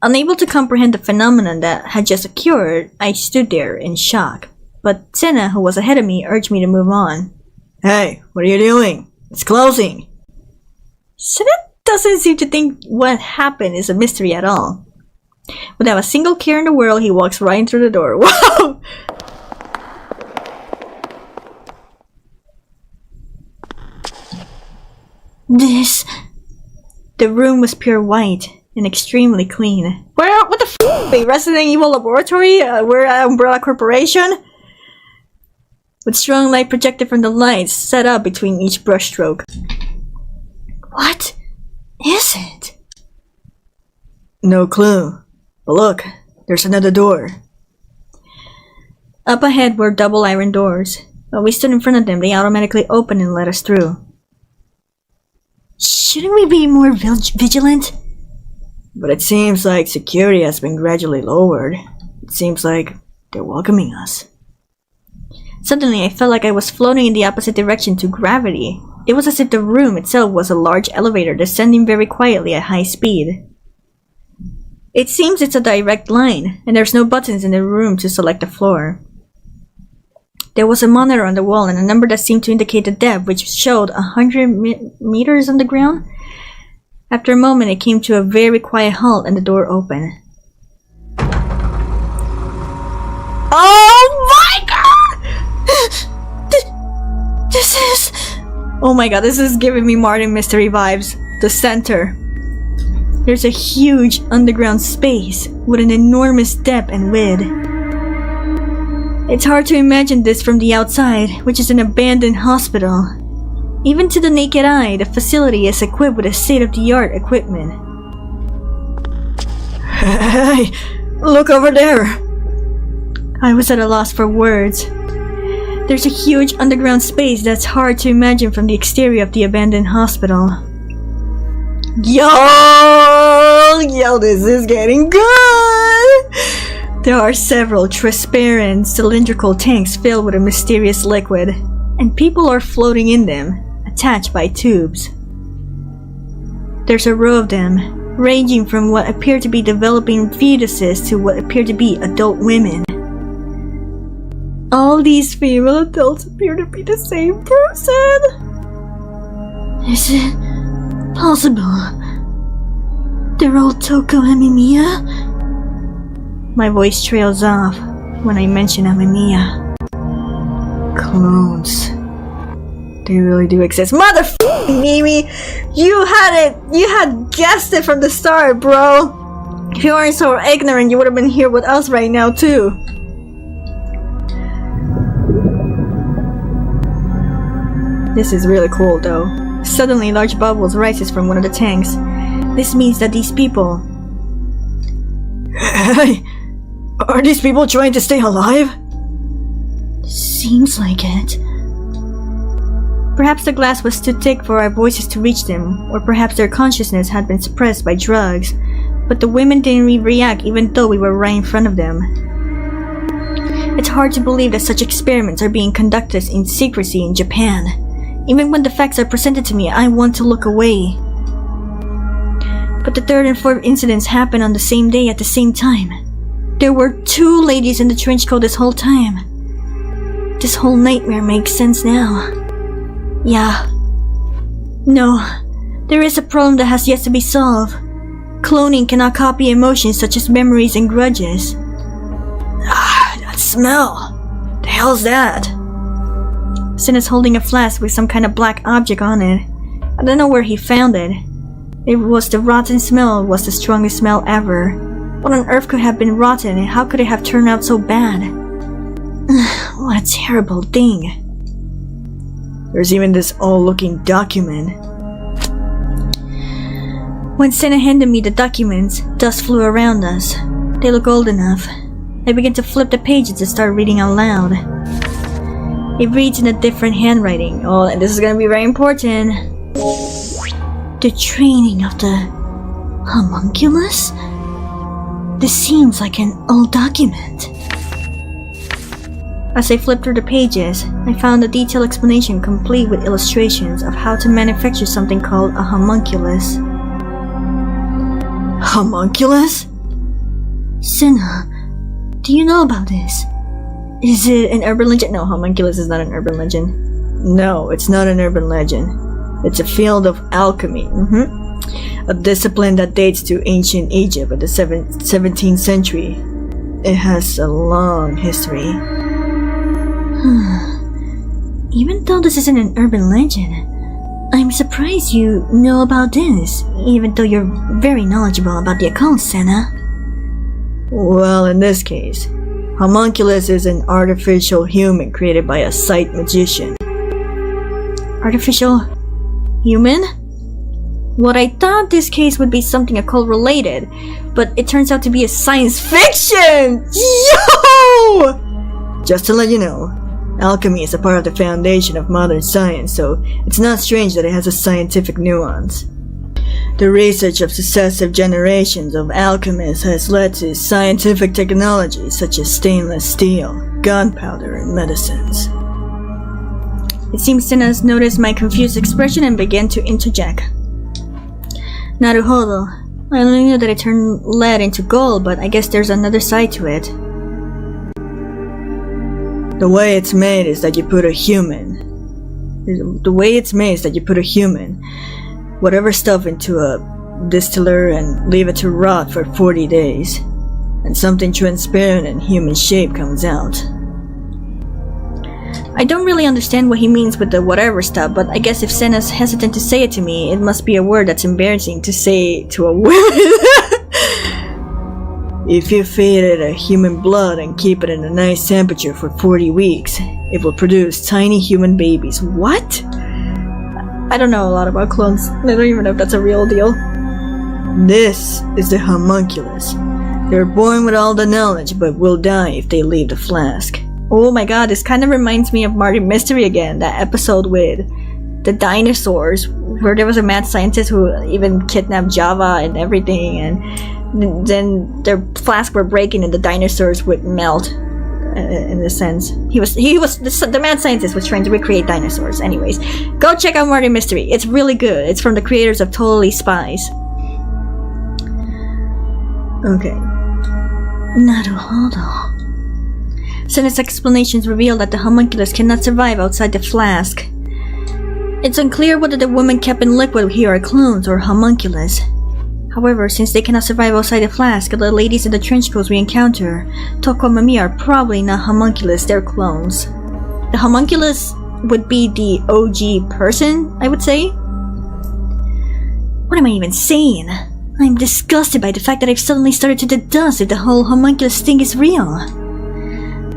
Unable to comprehend the phenomenon that had just occurred, I stood there in shock. But Sena, who was ahead of me, urged me to move on. Hey, what are you doing? It's closing! Sena doesn't seem to think what happened is a mystery at all. Without a single care in the world, he walks right through the door. Whoa! The room was pure white and extremely clean. What the f***? A Resident Evil laboratory? We're an Umbrella Corporation? With strong light projected from the lights set up between each brushstroke. What is it? No clue. But look, there's another door. Up ahead were double iron doors. When we stood in front of them, they automatically opened and let us through. Shouldn't we be more vigilant? But it seems like security has been gradually lowered. It seems like they're welcoming us. Suddenly, I felt like I was floating in the opposite direction to gravity. It was as if the room itself was a large elevator descending very quietly at high speed. It seems it's a direct line, and there's no buttons in the room to select the floor. There was a monitor on the wall and a number that seemed to indicate the depth, which showed 100 meters on the ground. After a moment, it came to a very quiet halt and the door opened. Oh my god! This is... Oh my god, this is giving me Martin Mystery vibes. The center. There's a huge underground space with an enormous depth and width. It's hard to imagine this from the outside, which is an abandoned hospital. Even to the naked eye, the facility is equipped with a state-of-the-art equipment. Hey, look over there! I was at a loss for words. There's a huge underground space that's hard to imagine from the exterior of the abandoned hospital. Yo, this is getting good! There are several transparent cylindrical tanks filled with a mysterious liquid, and people are floating in them, attached by tubes. There's a row of them, ranging from what appear to be developing fetuses to what appear to be adult women. All these female adults appear to be the same person. Is it possible? They're all TOUKO AMEMIYA? My voice trails off when I mention AMEMIYA. Clones. They really do exist. Motherfucking NIIMI! You had guessed it from the start, bro! If you weren't so ignorant, you would have been here with us right now, too. This is really cool, though. Suddenly, large bubbles rises from one of the tanks. This means that these people... Hey! Are these people trying to stay alive? Seems like it. Perhaps the glass was too thick for our voices to reach them, or perhaps their consciousness had been suppressed by drugs, but the women didn't react even though we were right in front of them. It's hard to believe that such experiments are being conducted in secrecy in Japan. Even when the facts are presented to me, I want to look away. But the third and fourth incidents happened on the same day at the same time. There were 2 ladies in the trench coat this whole time. This whole nightmare makes sense now. Yeah. No, there is a problem that has yet to be solved. Cloning cannot copy emotions such as memories and grudges. That smell! The hell's that? Sena's holding a flask with some kind of black object on it. I don't know where he found it. It was the rotten smell, was the strongest smell ever. What on earth could have been rotten and how could it have turned out so bad? What a terrible thing. There's even this old-looking document. When Sena handed me the documents, dust flew around us. They look old enough. I began to flip the pages and start reading out loud. It reads in a different handwriting. Oh, and this is gonna be very important. The training of the homunculus? This seems like an old document. As I flipped through the pages, I found a detailed explanation complete with illustrations of how to manufacture something called a homunculus. Homunculus? Sena, do you know about this? Is it an urban legend? No, homunculus is not an urban legend. No, it's not an urban legend. It's a field of alchemy. A discipline that dates to ancient Egypt of the 17th century. It has a long history. Even though this isn't an urban legend, I'm surprised you know about this, even though you're very knowledgeable about the occult, Sena. Well, in this case, homunculus is an artificial human created by a sight magician. Artificial human? What I thought this case would be something occult related, but it turns out to be a science fiction! Yo! Just to let you know, alchemy is a part of the foundation of modern science, so it's not strange that it has a scientific nuance. The research of successive generations of alchemists has led to scientific technologies such as stainless steel, gunpowder, and medicines. It seems Sena's noticed my confused expression and began to interject. Naruhodo. I only knew that it turned lead into gold, but I guess there's another side to it. The way it's made is that you put a human, whatever stuff into a distiller and leave it to rot for 40 days, and something transparent and human shape comes out. I don't really understand what he means with the whatever stuff, but I guess if Sena's hesitant to say it to me, it must be a word that's embarrassing to say to a woman. If you feed it a human blood and keep it in a nice temperature for 40 weeks, it will produce tiny human babies. What? I don't know a lot about clones. I don't even know if that's a real deal. This is the homunculus. They're born with all the knowledge, but will die if they leave the flask. Oh my god, this kind of reminds me of Murder Mystery again, that episode with the dinosaurs, where there was a mad scientist who even kidnapped Java and everything, and then their flasks were breaking and the dinosaurs would melt, in a sense. The mad scientist was trying to recreate dinosaurs. Anyways, go check out Murder Mystery. It's really good. It's from the creators of Totally Spies. Okay. Naruhodo. Sena's explanations reveal that the homunculus cannot survive outside the flask. It's unclear whether the women kept in liquid here are clones or homunculus. However, since they cannot survive outside the flask, the ladies in the trench coats we encounter, TOUKO and AMEMIYA, are probably not homunculus, they're clones. The homunculus would be the OG person, I would say. What am I even saying? I'm disgusted by the fact that I've suddenly started to deduce if the whole homunculus thing is real.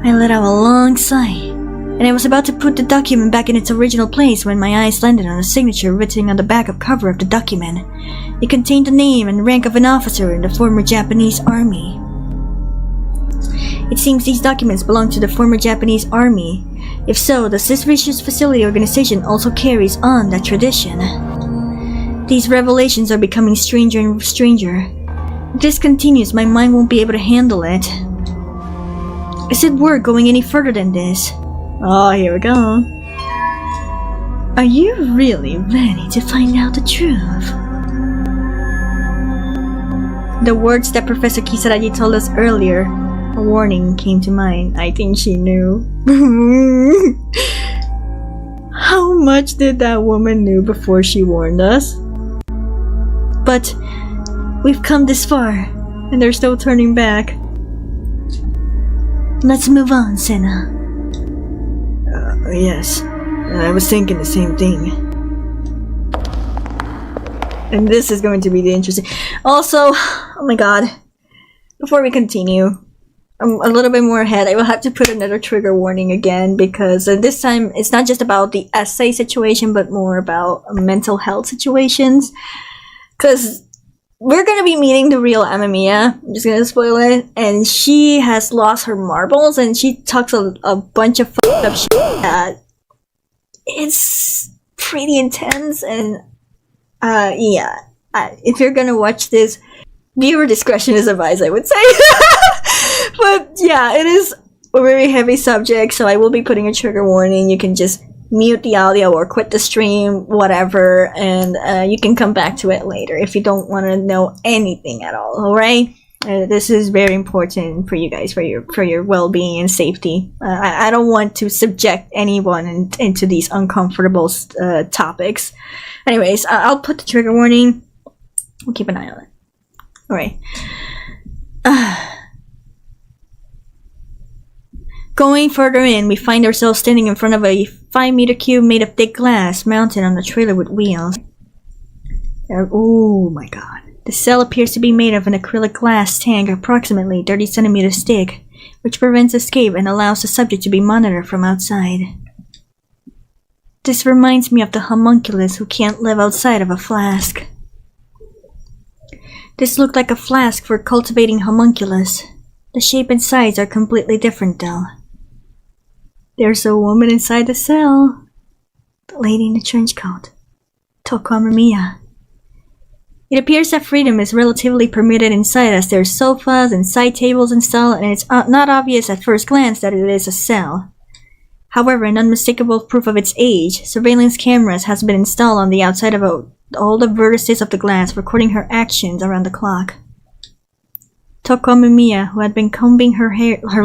I let out a long sigh, and I was about to put the document back in its original place when my eyes landed on a signature written on the back of cover of the document. It contained the name and rank of an officer in the former Japanese army. It seems these documents belong to the former Japanese army. If so, the Suspicious Facility Organization also carries on that tradition. These revelations are becoming stranger and stranger. If this continues, my mind won't be able to handle it. Is it worth going any further than this? Oh, here we go. Are you really ready to find out the truth? The words that Professor Kisaragi told us earlier, a warning, came to mind. I think she knew. How much did that woman know before she warned us? But we've come this far, and there's no turning back. Let's move on, Sena. Yes. I was thinking the same thing. And this is going to be the interesting. Also, oh my god. Before we continue, I'm a little bit more ahead. I will have to put another trigger warning again because this time it's not just about the essay situation, but more about mental health situations. Because we're gonna be meeting the real AMEMIYA. I'm just gonna spoil it. And she has lost her marbles and she talks a bunch of fucked up shit that it's pretty intense. And yeah, if you're gonna watch this, viewer discretion is advised, I would say. But yeah, it is a very heavy subject, so I will be putting a trigger warning. You can just mute the audio or quit the stream, whatever, and you can come back to it later if you don't want to know anything at all. Alright? This is very important for you guys, for your well-being and safety. I don't want to subject anyone into these uncomfortable topics. Anyways, I'll put the trigger warning. We'll keep an eye on it. Alright. Going further in, we find ourselves standing in front of a 5-meter cube made of thick glass mounted on a trailer with wheels. Oh my god. The cell appears to be made of an acrylic glass tank approximately 30 centimeters thick, which prevents escape and allows the subject to be monitored from outside. This reminds me of the homunculus who can't live outside of a flask. This looked like a flask for cultivating homunculus. The shape and size are completely different though. There's a woman inside the cell. The lady in the trench coat. TOUKO AMEMIYA. It appears that freedom is relatively permitted inside as there's sofas and side tables installed, and it's not obvious at first glance that it is a cell. However, an unmistakable proof of its age, surveillance cameras has been installed on the outside of all the vertices of the glass, recording her actions around the clock. TOUKO AMEMIYA, who had been combing her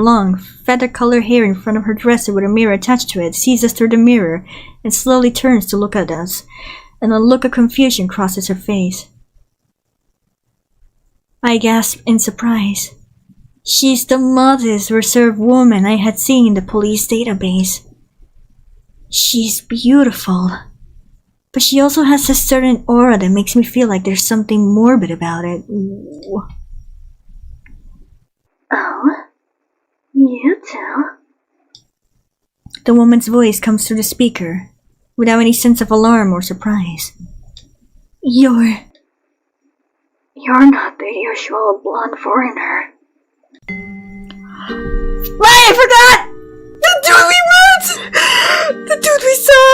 long, feather-colored hair in front of her dresser with a mirror attached to it, sees us through the mirror and slowly turns to look at us, and a look of confusion crosses her face. I gasp in surprise. She's the modest, reserved woman I had seen in the police database. She's beautiful, but she also has a certain aura that makes me feel like there's something morbid about it. Ooh. Oh, you too? The woman's voice comes through the speaker, without any sense of alarm or surprise. You're not the usual blonde foreigner. Right, I forgot! The dude we met! The dude we saw!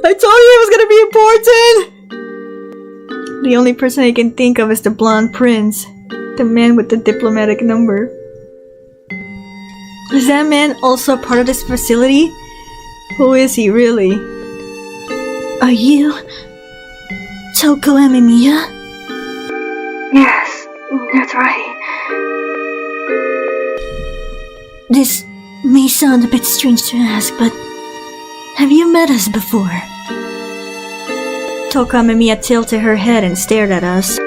I told you it was gonna be important! The only person I can think of is the blonde prince. The man with the diplomatic number. Is that man also part of this facility? Who is he really? Are you TOUKO AMEMIYA? Yes, that's right. This may sound a bit strange to ask, but have you met us before? TOUKO AMEMIYA tilted her head and stared at us. No,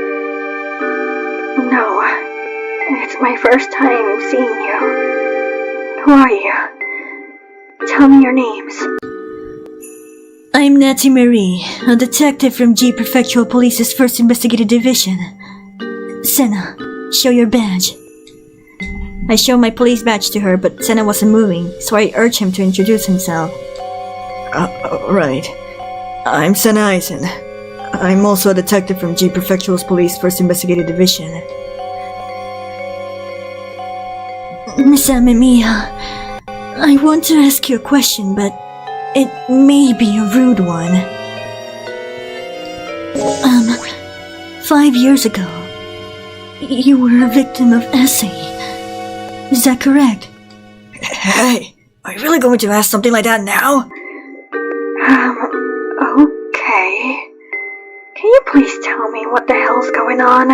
it's my first time seeing you. Who are you? Tell me your names. I'm NIIMI, a detective from G Prefectural Police's 1st Investigative Division. Sena, show your badge. I show my police badge to her, but Sena wasn't moving, so I urge him to introduce himself. Right. I'm Sena Aizen. I'm also a detective from G Prefectural Police 1st Investigative Division. Miss AMEMIYA, I want to ask you a question, but it may be a rude one. 5 years ago, you were a victim of essay. Is that correct? Hey, are you really going to ask something like that now? you please tell me what the hell's going on?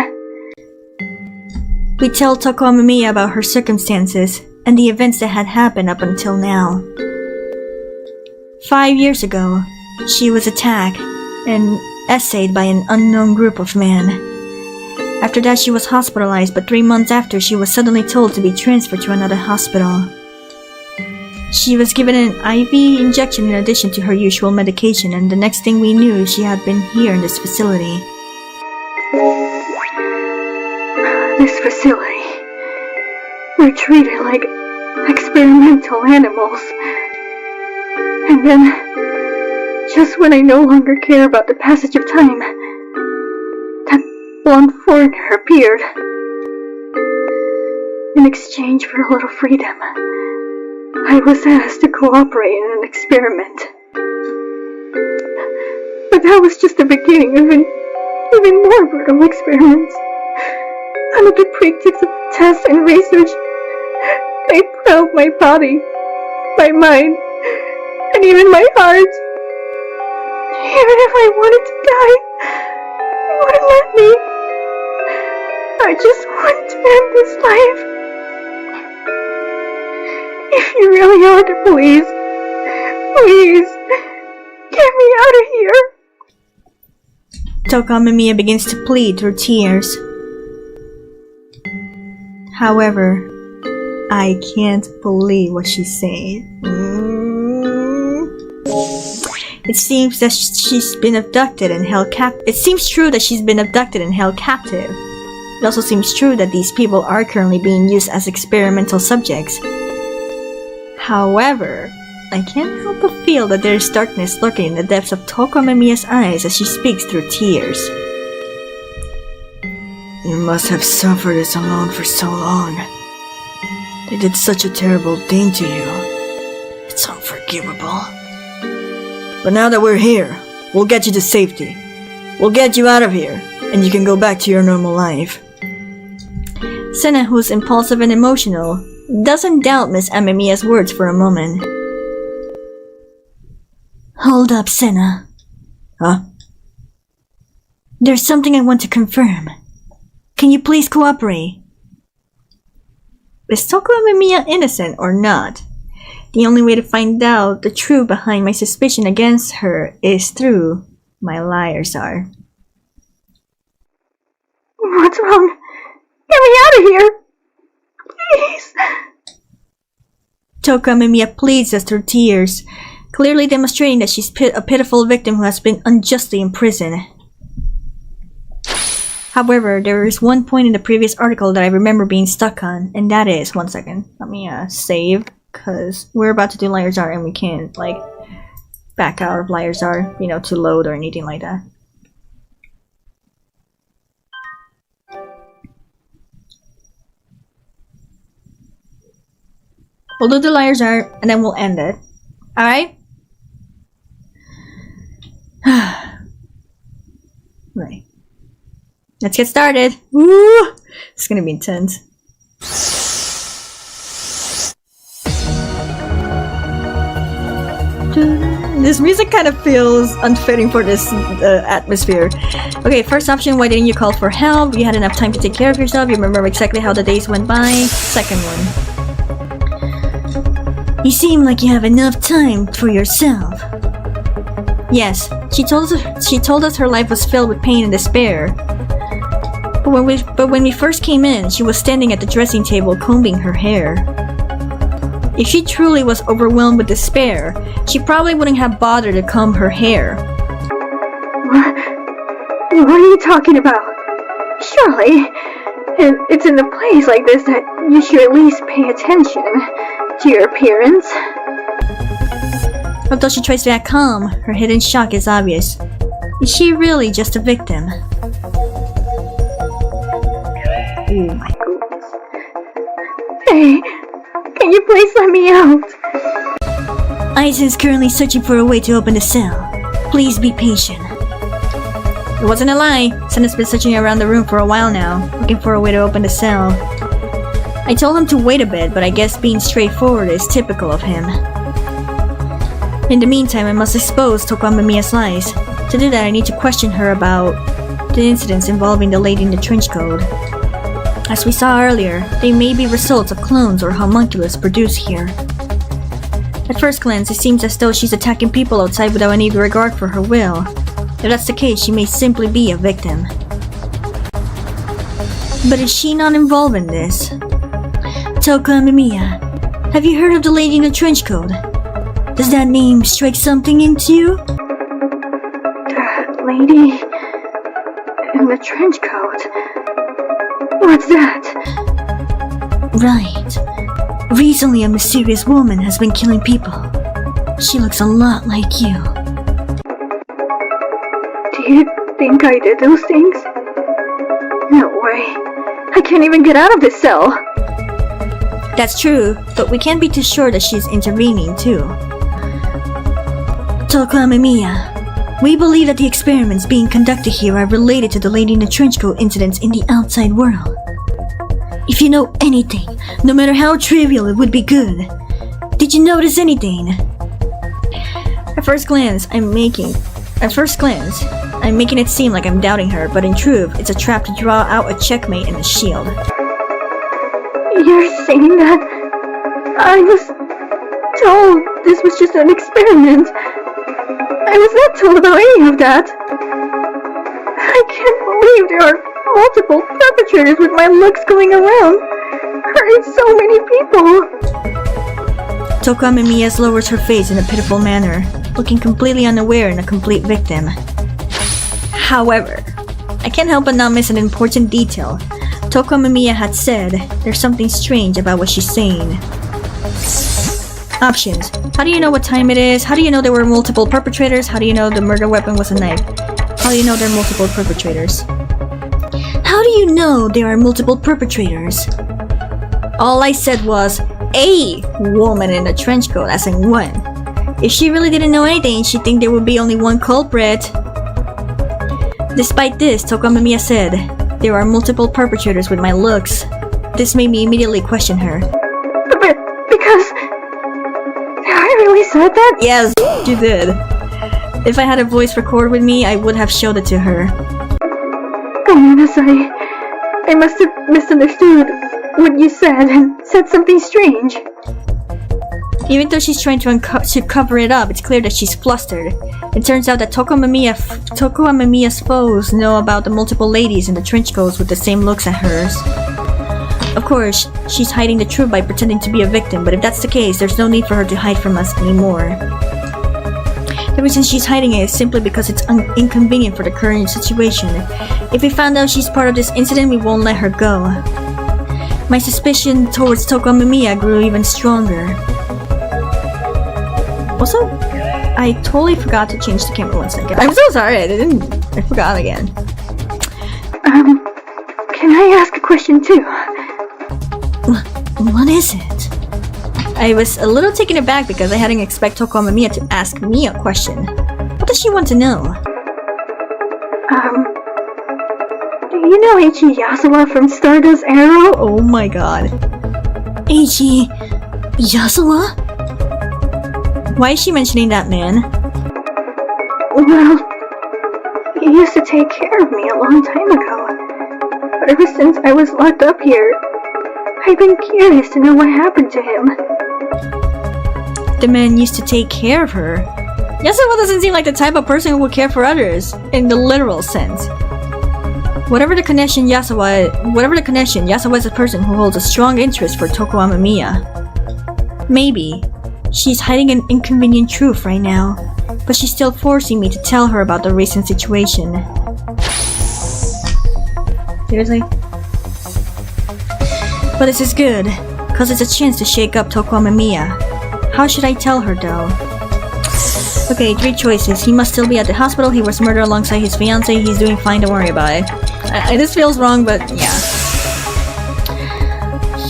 We tell TOUKO AMEMIYA about her circumstances and the events that had happened up until now. 5 years ago, she was attacked and essayed by an unknown group of men. After that, she was hospitalized, but 3 months after, she was suddenly told to be transferred to another hospital. She was given an IV injection in addition to her usual medication, and the next thing we knew, she had been here in this facility. This facility. We're treated like experimental animals. And then, just when I no longer care about the passage of time, that blonde foreigner appeared. In exchange for a little freedom, I was asked to cooperate in an experiment. But that was just the beginning of even more brutal experiments. Under the pretext of tests and research, they probed my body, my mind, and even my heart. Even if I wanted to die, they wouldn't let me. I just want to end this life. If you really are the police, please, get me out of here. TOUKO AMEMIYA begins to plead through tears. However, I can't believe what she's saying. It seems that she's been abducted and held captive. It seems true that she's been abducted and held captive. It also seems true that these people are currently being used as experimental subjects. However, I can't help but feel that there is darkness lurking in the depths of TOUKO AMEMIYA's eyes as she speaks through tears. You must have suffered as alone for so long. They did such a terrible thing to you. It's unforgivable. But now that we're here, we'll get you to safety. We'll get you out of here, and you can go back to your normal life. Sena, who's impulsive and emotional, doesn't doubt Miss AMEMIYA's words for a moment. Hold up, Sena. Huh? There's something I want to confirm. Can you please cooperate? Is TOUKO AMEMIYA innocent or not? The only way to find out the truth behind my suspicion against her is through my liars are. What's wrong? Get me out of here! Please! TOUKO AMEMIYA pleads us through tears, clearly demonstrating that she's a pitiful victim who has been unjustly imprisoned. However, there is one point in the previous article that I remember being stuck on, and that is, one second, let me save, because we're about to do Liars Are and we can't, like, back out of Liars Are, you know, to load or anything like that. We'll do the Liars Are, and then we'll end it. Alright? Right. Let's get started. Woo! It's gonna be intense. This music kind of feels unfitting for this atmosphere. Okay, first option, why didn't you call for help? You had enough time to take care of yourself. You remember exactly how the days went by. Second one. You seem like you have enough time for yourself. Yes, she told us her life was filled with pain and despair. But when we first came in, she was standing at the dressing table combing her hair. If she truly was overwhelmed with despair, she probably wouldn't have bothered to comb her hair. What are you talking about? Surely, it's in a place like this that you should at least pay attention to your appearance. Although she tries to act calm, her hidden shock is obvious. Is she really just a victim? Oh my goodness. Hey, can you please let me out? Aizen's currently searching for a way to open the cell. Please be patient. It wasn't a lie. Sena's been searching around the room for a while now, looking for a way to open the cell. I told him to wait a bit, but I guess being straightforward is typical of him. In the meantime, I must expose TOUKO AMEMIYA'S lies. To do that, I need to question her about the incidents involving the lady in the trench coat. As we saw earlier, they may be results of clones or homunculus produced here. At first glance, it seems as though she's attacking people outside without any regard for her will. If that's the case, she may simply be a victim. But is she not involved in this? TOUKO AMEMIYA, have you heard of the lady in the trench coat? Does that name strike something into you? The lady in the trench coat? What's that? Right. Recently, a mysterious woman has been killing people. She looks a lot like you. Do you think I did those things? No way. I can't even get out of this cell. That's true, but we can't be too sure that she's intervening too. TOUKO AMEMIYA, we believe that the experiments being conducted here are related to the lady in the trench coat incidents in the outside world. If you know anything, no matter how trivial, it would be good. Did you notice anything? At first glance, I'm making it seem like I'm doubting her, but in truth, it's a trap to draw out a checkmate and a shield. You're saying that? I was told this was just an experiment. I was not told about any of that. I can't believe there are multiple perpetrators with my looks going around, hurting so many people. TOUKO AMEMIYA lowers her face in a pitiful manner, looking completely unaware and a complete victim. However, I can't help but not miss an important detail. TOUKO AMEMIYA had said there's something strange about what she's saying. Options. How do you know what time it is? How do you know there were multiple perpetrators? How do you know the murder weapon was a knife? How do you know there are multiple perpetrators? How do you know there are multiple perpetrators? All I said was, a woman in a trench coat, as in one. If she really didn't know anything, she'd think there would be only one culprit. Despite this, TOUKO AMEMIYA said, there are multiple perpetrators with my looks. This made me immediately question her. But because I really said that? Yes, you did. If I had a voice record with me, I would have showed it to her. Goodness, I must have misunderstood what you said and said something strange. Even though she's trying to cover it up, it's clear that she's flustered. It turns out that TOUKO AMEMIYA's foes know about the multiple ladies in the trench coats with the same looks as hers. Of course, she's hiding the truth by pretending to be a victim, but if that's the case, there's no need for her to hide from us anymore. The reason she's hiding it is simply because it's inconvenient for the current situation. If we find out she's part of this incident, we won't let her go. My suspicion towards TOUKO AMEMIYA grew even stronger. Also, I totally forgot to change the camera 1 second. I'm so sorry, I forgot again. Can I ask a question too? What is it? I was a little taken aback because I hadn't expected TOUKO AMEMIYA to ask me a question. What does she want to know? Do you know EIICHI YAZAWA from Stardust Arrow? Oh my god. EIICHI YAZAWA? Why is she mentioning that man? Well, he used to take care of me a long time ago. But ever since I was locked up here, I've been curious to know what happened to him. The man used to take care of her? Yazawa doesn't seem like the type of person who would care for others, in the literal sense. Whatever the connection, Yazawa is a person who holds a strong interest for TOUKO AMEMIYA. Maybe she's hiding an inconvenient truth right now, but she's still forcing me to tell her about the recent situation. Seriously? But this is good, cause it's a chance to shake up TOUKO AMEMIYA. How should I tell her though? Okay, 3 choices. He must still be at the hospital, he was murdered alongside his fiancée, he's doing fine, don't worry about it. This feels wrong, but yeah.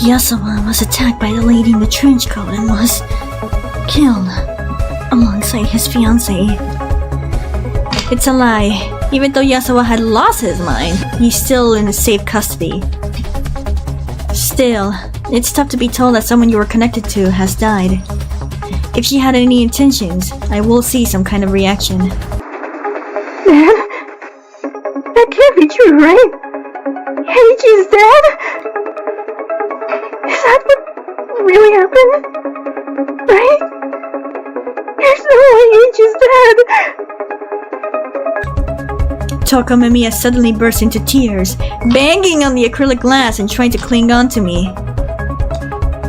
Yazawa was attacked by the lady in the trench coat and was killed alongside his fiancée. It's a lie. Even though Yazawa had lost his mind, he's still in safe custody. Still, it's tough to be told that someone you were connected to has died. If she had any intentions, I will see some kind of reaction. dead? That can't be true, right? Eiichi's dead? Is that what really happened? Right? There's no way Eiichi's dead! TOUKO Amemiya suddenly burst into tears, banging on the acrylic glass and trying to cling on to me.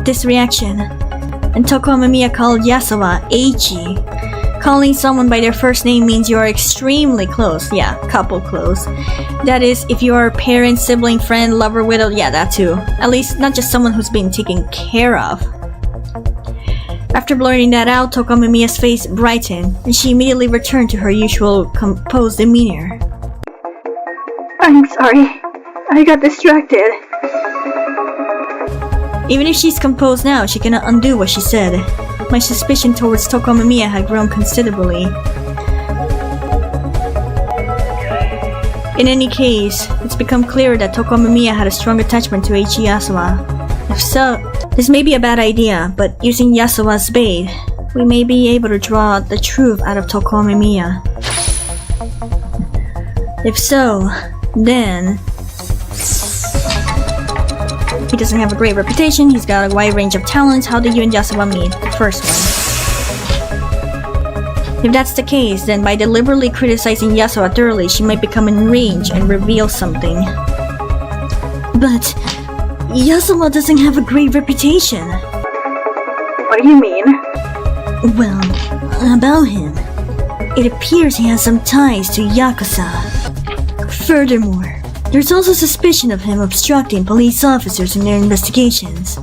This reaction, and TOUKO Amemiya called YAZAWA EIICHI. Calling someone by their first name means you are extremely close. Yeah, couple close. That is, if you are a parent, sibling, friend, lover, widow, yeah, that too. At least, not just someone who's being taken care of. After blurting that out, TOUKO Amemiya's face brightened, and she immediately returned to her usual composed demeanor. I'm sorry. I got distracted. Even if she's composed now, she cannot undo what she said. My suspicion towards TOUKO Amemiya had grown considerably. In any case, it's become clearer that TOUKO Amemiya had a strong attachment to Eiichi YAZAWA. If so, this may be a bad idea, but using YAZAWA's bait, we may be able to draw the truth out of TOUKO Amemiya. If so, then... he doesn't have a great reputation, he's got a wide range of talents. How did you and YAZAWA meet? First one. If that's the case, then by deliberately criticizing YAZAWA thoroughly, she might become enraged and reveal something. But... YAZAWA doesn't have a great reputation. What do you mean? Well, about him. It appears he has some ties to Yakuza. Furthermore, there's also suspicion of him obstructing police officers in their investigations.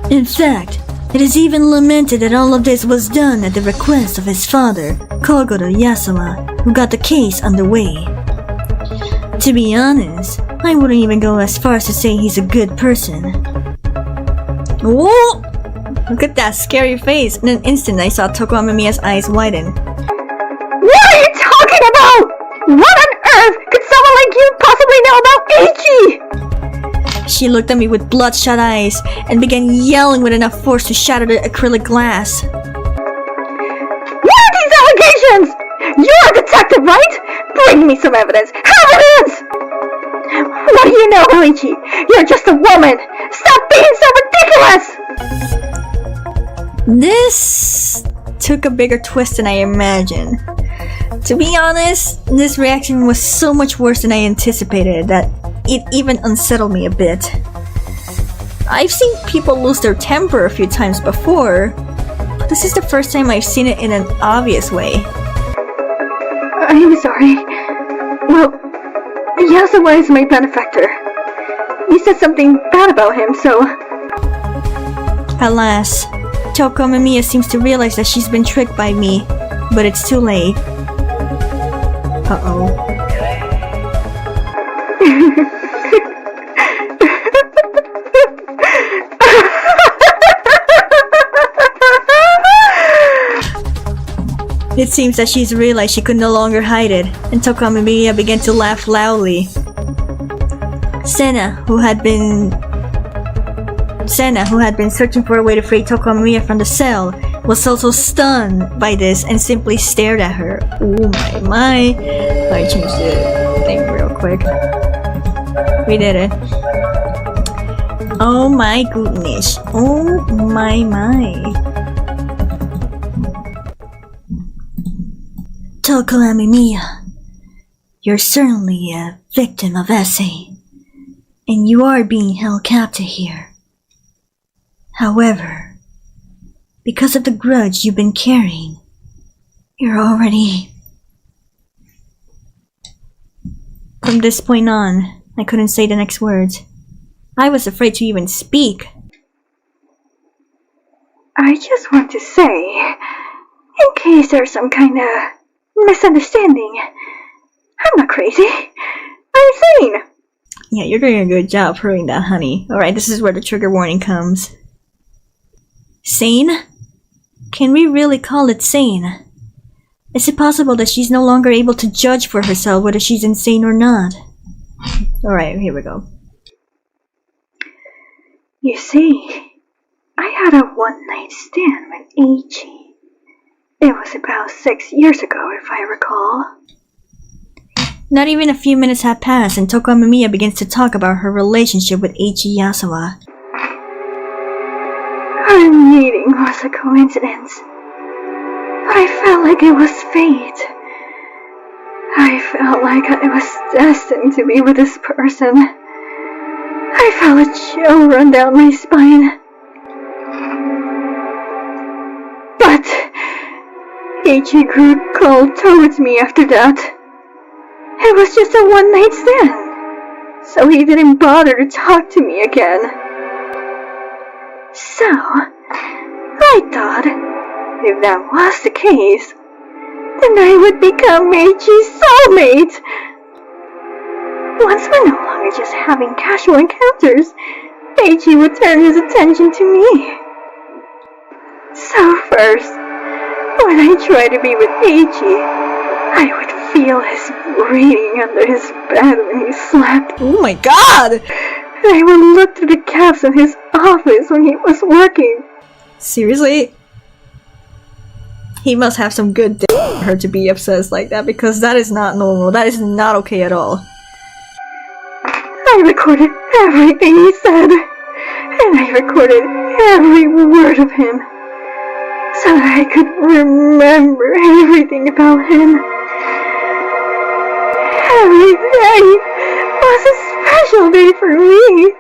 In fact, it is even lamented that all of this was done at the request of his father, Kogoro YAZAWA, who got the case underway. To be honest, I wouldn't even go as far as to say he's a good person. Whoa! Look at that scary face. In an instant, I saw TOUKO Amemiya's eyes widen. What are you talking about? What on earth could someone like you possibly know about Eiichi? She looked at me with bloodshot eyes and began yelling with enough force to shatter the acrylic glass. What are these allegations? You're a detective, right? Bring me some evidence. Evidence! What do you know, Eiichi? You're just a woman. Stop being so ridiculous! This took a bigger twist than I imagined. To be honest, this reaction was so much worse than I anticipated that it even unsettled me a bit. I've seen people lose their temper a few times before, but this is the first time I've seen it in an obvious way. I'm sorry. Well, YAZAWA is my benefactor. You said something bad about him, so... Alas, TOUKO Amemiya seems to realize that she's been tricked by me, but it's too late. Uh-oh. It seems that she's realized she could no longer hide it, and TOUKO Amemiya began to laugh loudly. Sena, who had been searching for a way to free TOUKO Amemiya from the cell, was also stunned by this and simply stared at her. Oh my. Let me change the thing real quick. We did it. Oh my goodness. Oh my. TOUKO Amemiya, you're certainly a victim of essay, and you are being held captive here. However, because of the grudge you've been carrying, you're already... From this point on, I couldn't say the next words. I was afraid to even speak. I just want to say, in case there's some kind of misunderstanding, I'm not crazy. I'm sane. Yeah, you're doing a good job proving that, honey. Alright, this is where the trigger warning comes. Sane? Can we really call it sane? Is it possible that she's no longer able to judge for herself whether she's insane or not? Alright, here we go. You see, I had a one-night stand with Eiichi. It was about 6 years ago, if I recall. Not even a few minutes had passed and TOUKO AMEMIYA begins to talk about her relationship with EIICHI YAZAWA. Our meeting was a coincidence, but I felt like it was fate. I felt like I was destined to be with this person. I felt a chill run down my spine. But EIICHI grew cold towards me after that. It was just a one-night stand, so he didn't bother to talk to me again. So, I thought, if that was the case, then I would become EIICHI's soulmate. Once we're no longer just having casual encounters, EIICHI would turn his attention to me. So first, when I tried to be with EIICHI, I would feel his breathing under his bed when he slept. Oh my god! And I would look through the gaps in his office when he was working. Seriously? He must have some good dick for her to be obsessed like that, because that is not normal. That is not okay at all. I recorded everything he said, and I recorded every word of him, so that I could remember everything about him. Every day was a special day for me.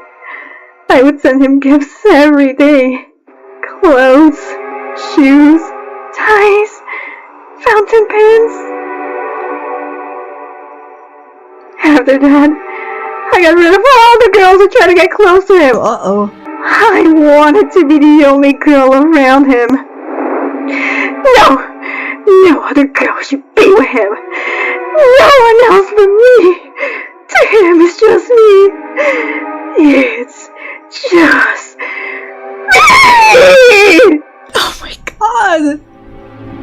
I would send him gifts every day. Clothes, shoes, ties, fountain pens. After that, I got rid of all the girls who tried to get close to him. Uh-oh. I wanted to be the only girl around him. No other girl should be with him. No one else but me. To him, it's just me. It's just me. Oh my god!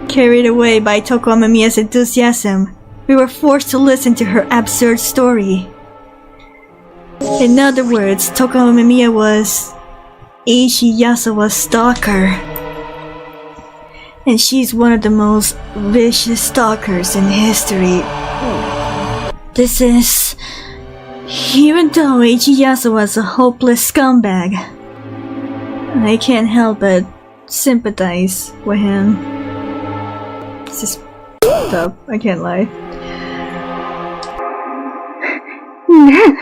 Carried away by TOUKO AMEMIYA'S enthusiasm, we were forced to listen to her absurd story. In other words, TOUKO AMEMIYA was EIICHI YAZAWA's stalker. And she's one of the most vicious stalkers in history. This is... Even though EIICHI YAZAWA is a hopeless scumbag, I can't help but sympathize with him. This is f***ed up, I can't lie. Then,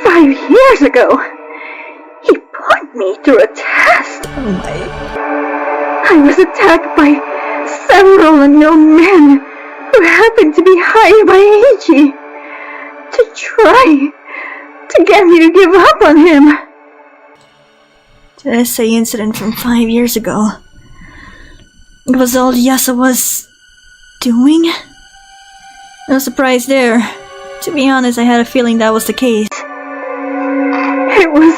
5 years ago, he put me through a test. Oh my... I was attacked by several unknown men who happened to be hired by EIICHI to try to get me to give up on him. The essay incident from 5 years ago. It was all Yazawa's doing? No surprise there. To be honest, I had a feeling that was the case. It was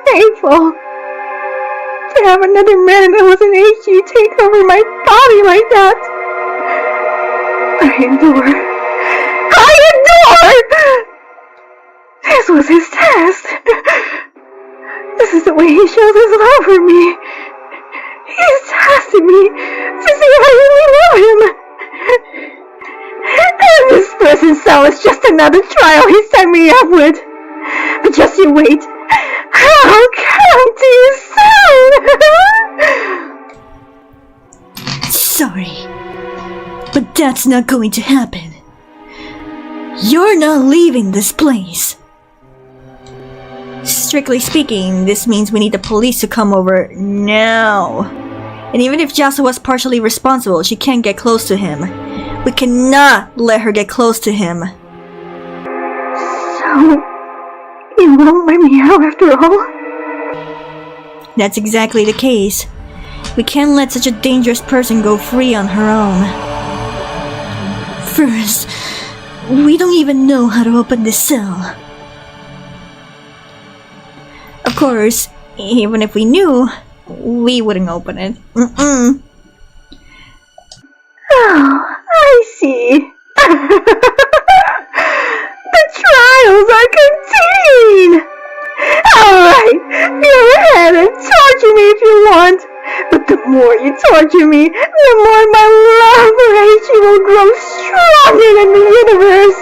painful to have another man that was an EIICHI take over my body like that. I endure. This was his test. This is the way he shows his love for me. He's testing me to see if I really love him. And this prison cell is just another trial he set me up with. But just you wait. I'll come to you soon. Sorry, but that's not going to happen. You're not leaving this place. Strictly speaking, this means we need the police to come over now. And even if Yazawa's partially responsible, she can't get close to him. We cannot let her get close to him. So, you won't let me out after all? That's exactly the case. We can't let such a dangerous person go free on her own. First, we don't even know how to open this cell. Of course, even if we knew, we wouldn't open it. Oh, I see. The trials are continuing! Alright, go ahead and torture me if you want, But the more you torture me, the more my love for Eiichi will grow stronger in the universe.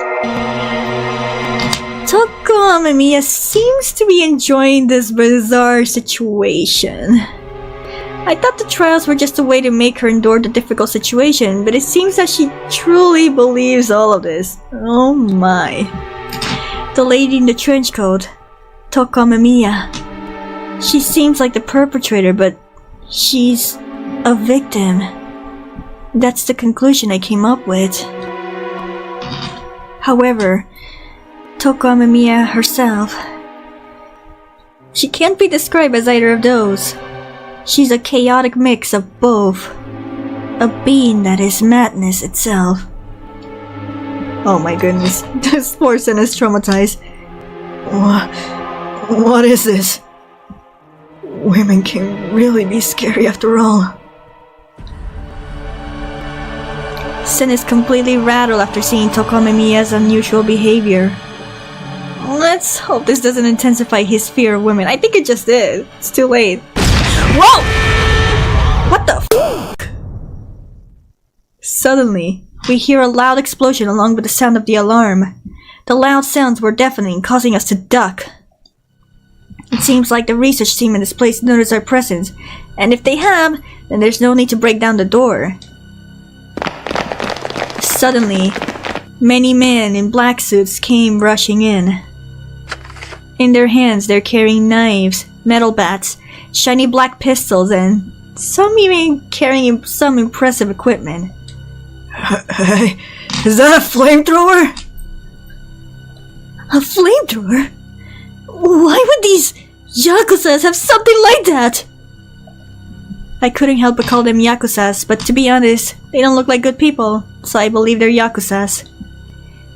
TOUKO AMEMIYA seems to be enjoying this bizarre situation. I thought the trials were just a way to make her endure the difficult situation, but it seems that she truly believes all of this. Oh my. The lady in the trench coat, TOUKO AMEMIYA. She seems like the perpetrator, but she's a victim. That's the conclusion I came up with. However, TOUKO AMEMIYA herself, she can't be described as either of those. She's a chaotic mix of both. A being that is madness itself. Oh my goodness, this poor Sena is traumatized. What is this? Women can really be scary after all. Sena is completely rattled after seeing TOUKO AMEMIYA's unusual behavior. Let's hope this doesn't intensify his fear of women. I think it just did. It's too late. Whoa! What the f***? Suddenly, we hear a loud explosion along with the sound of the alarm. The loud sounds were deafening, causing us to duck. It seems like the research team in this place noticed our presence, and if they have, then there's no need to break down the door. Suddenly, many men in black suits came rushing in. In their hands, they're carrying knives, metal bats, shiny black pistols, and some even carrying some impressive equipment. Hey, is that a flamethrower? A flamethrower? Why would these Yakuzas have something like that? I couldn't help but call them Yakuzas, but to be honest, they don't look like good people, so I believe they're Yakuzas.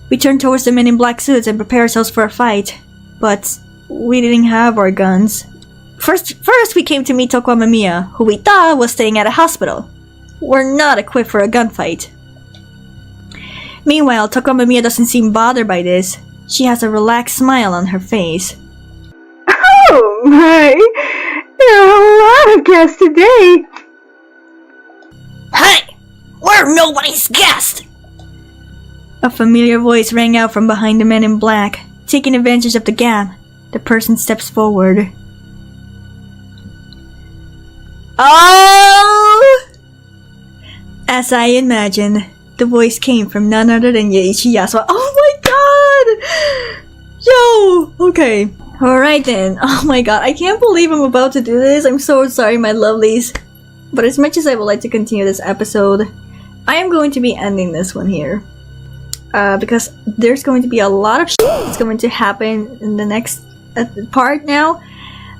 We turned towards the men in black suits and prepared ourselves for a fight, but we didn't have our guns. First we came to meet TOUKO AMEMIYA, who we thought was staying at a hospital. We're not equipped for a gunfight. Meanwhile, TOUKO AMEMIYA doesn't seem bothered by this. She has a relaxed smile on her face. Oh my! There are a lot of guests today! Hey! We're nobody's guest! A familiar voice rang out from behind the men in black. Taking advantage of the gap, the person steps forward. Oh! As I imagined, the voice came from none other than YAZAWA. Oh my god! Yo! Okay. Alright then. Oh my god, I can't believe I'm about to do this. I'm so sorry, my lovelies. But as much as I would like to continue this episode, I am going to be ending this one here. Because there's going to be a lot of shit that's going to happen in the next part now.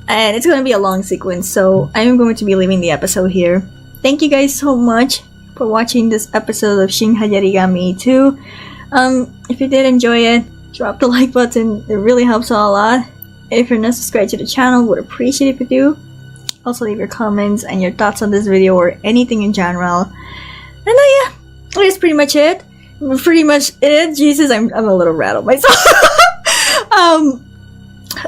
And it's going to be a long sequence, so I am going to be leaving the episode here. Thank you guys so much for watching this episode of Shin Hayarigami 2. If you did enjoy it, drop the like button. It really helps out a lot. If you're not subscribed to the channel, would appreciate if you do. Also leave your comments and your thoughts on this video or anything in general. And yeah, that's pretty much it. Jesus, I'm a little rattled myself. I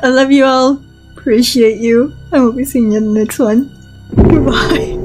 love you all. Appreciate you. I will be seeing you in the next one. Goodbye.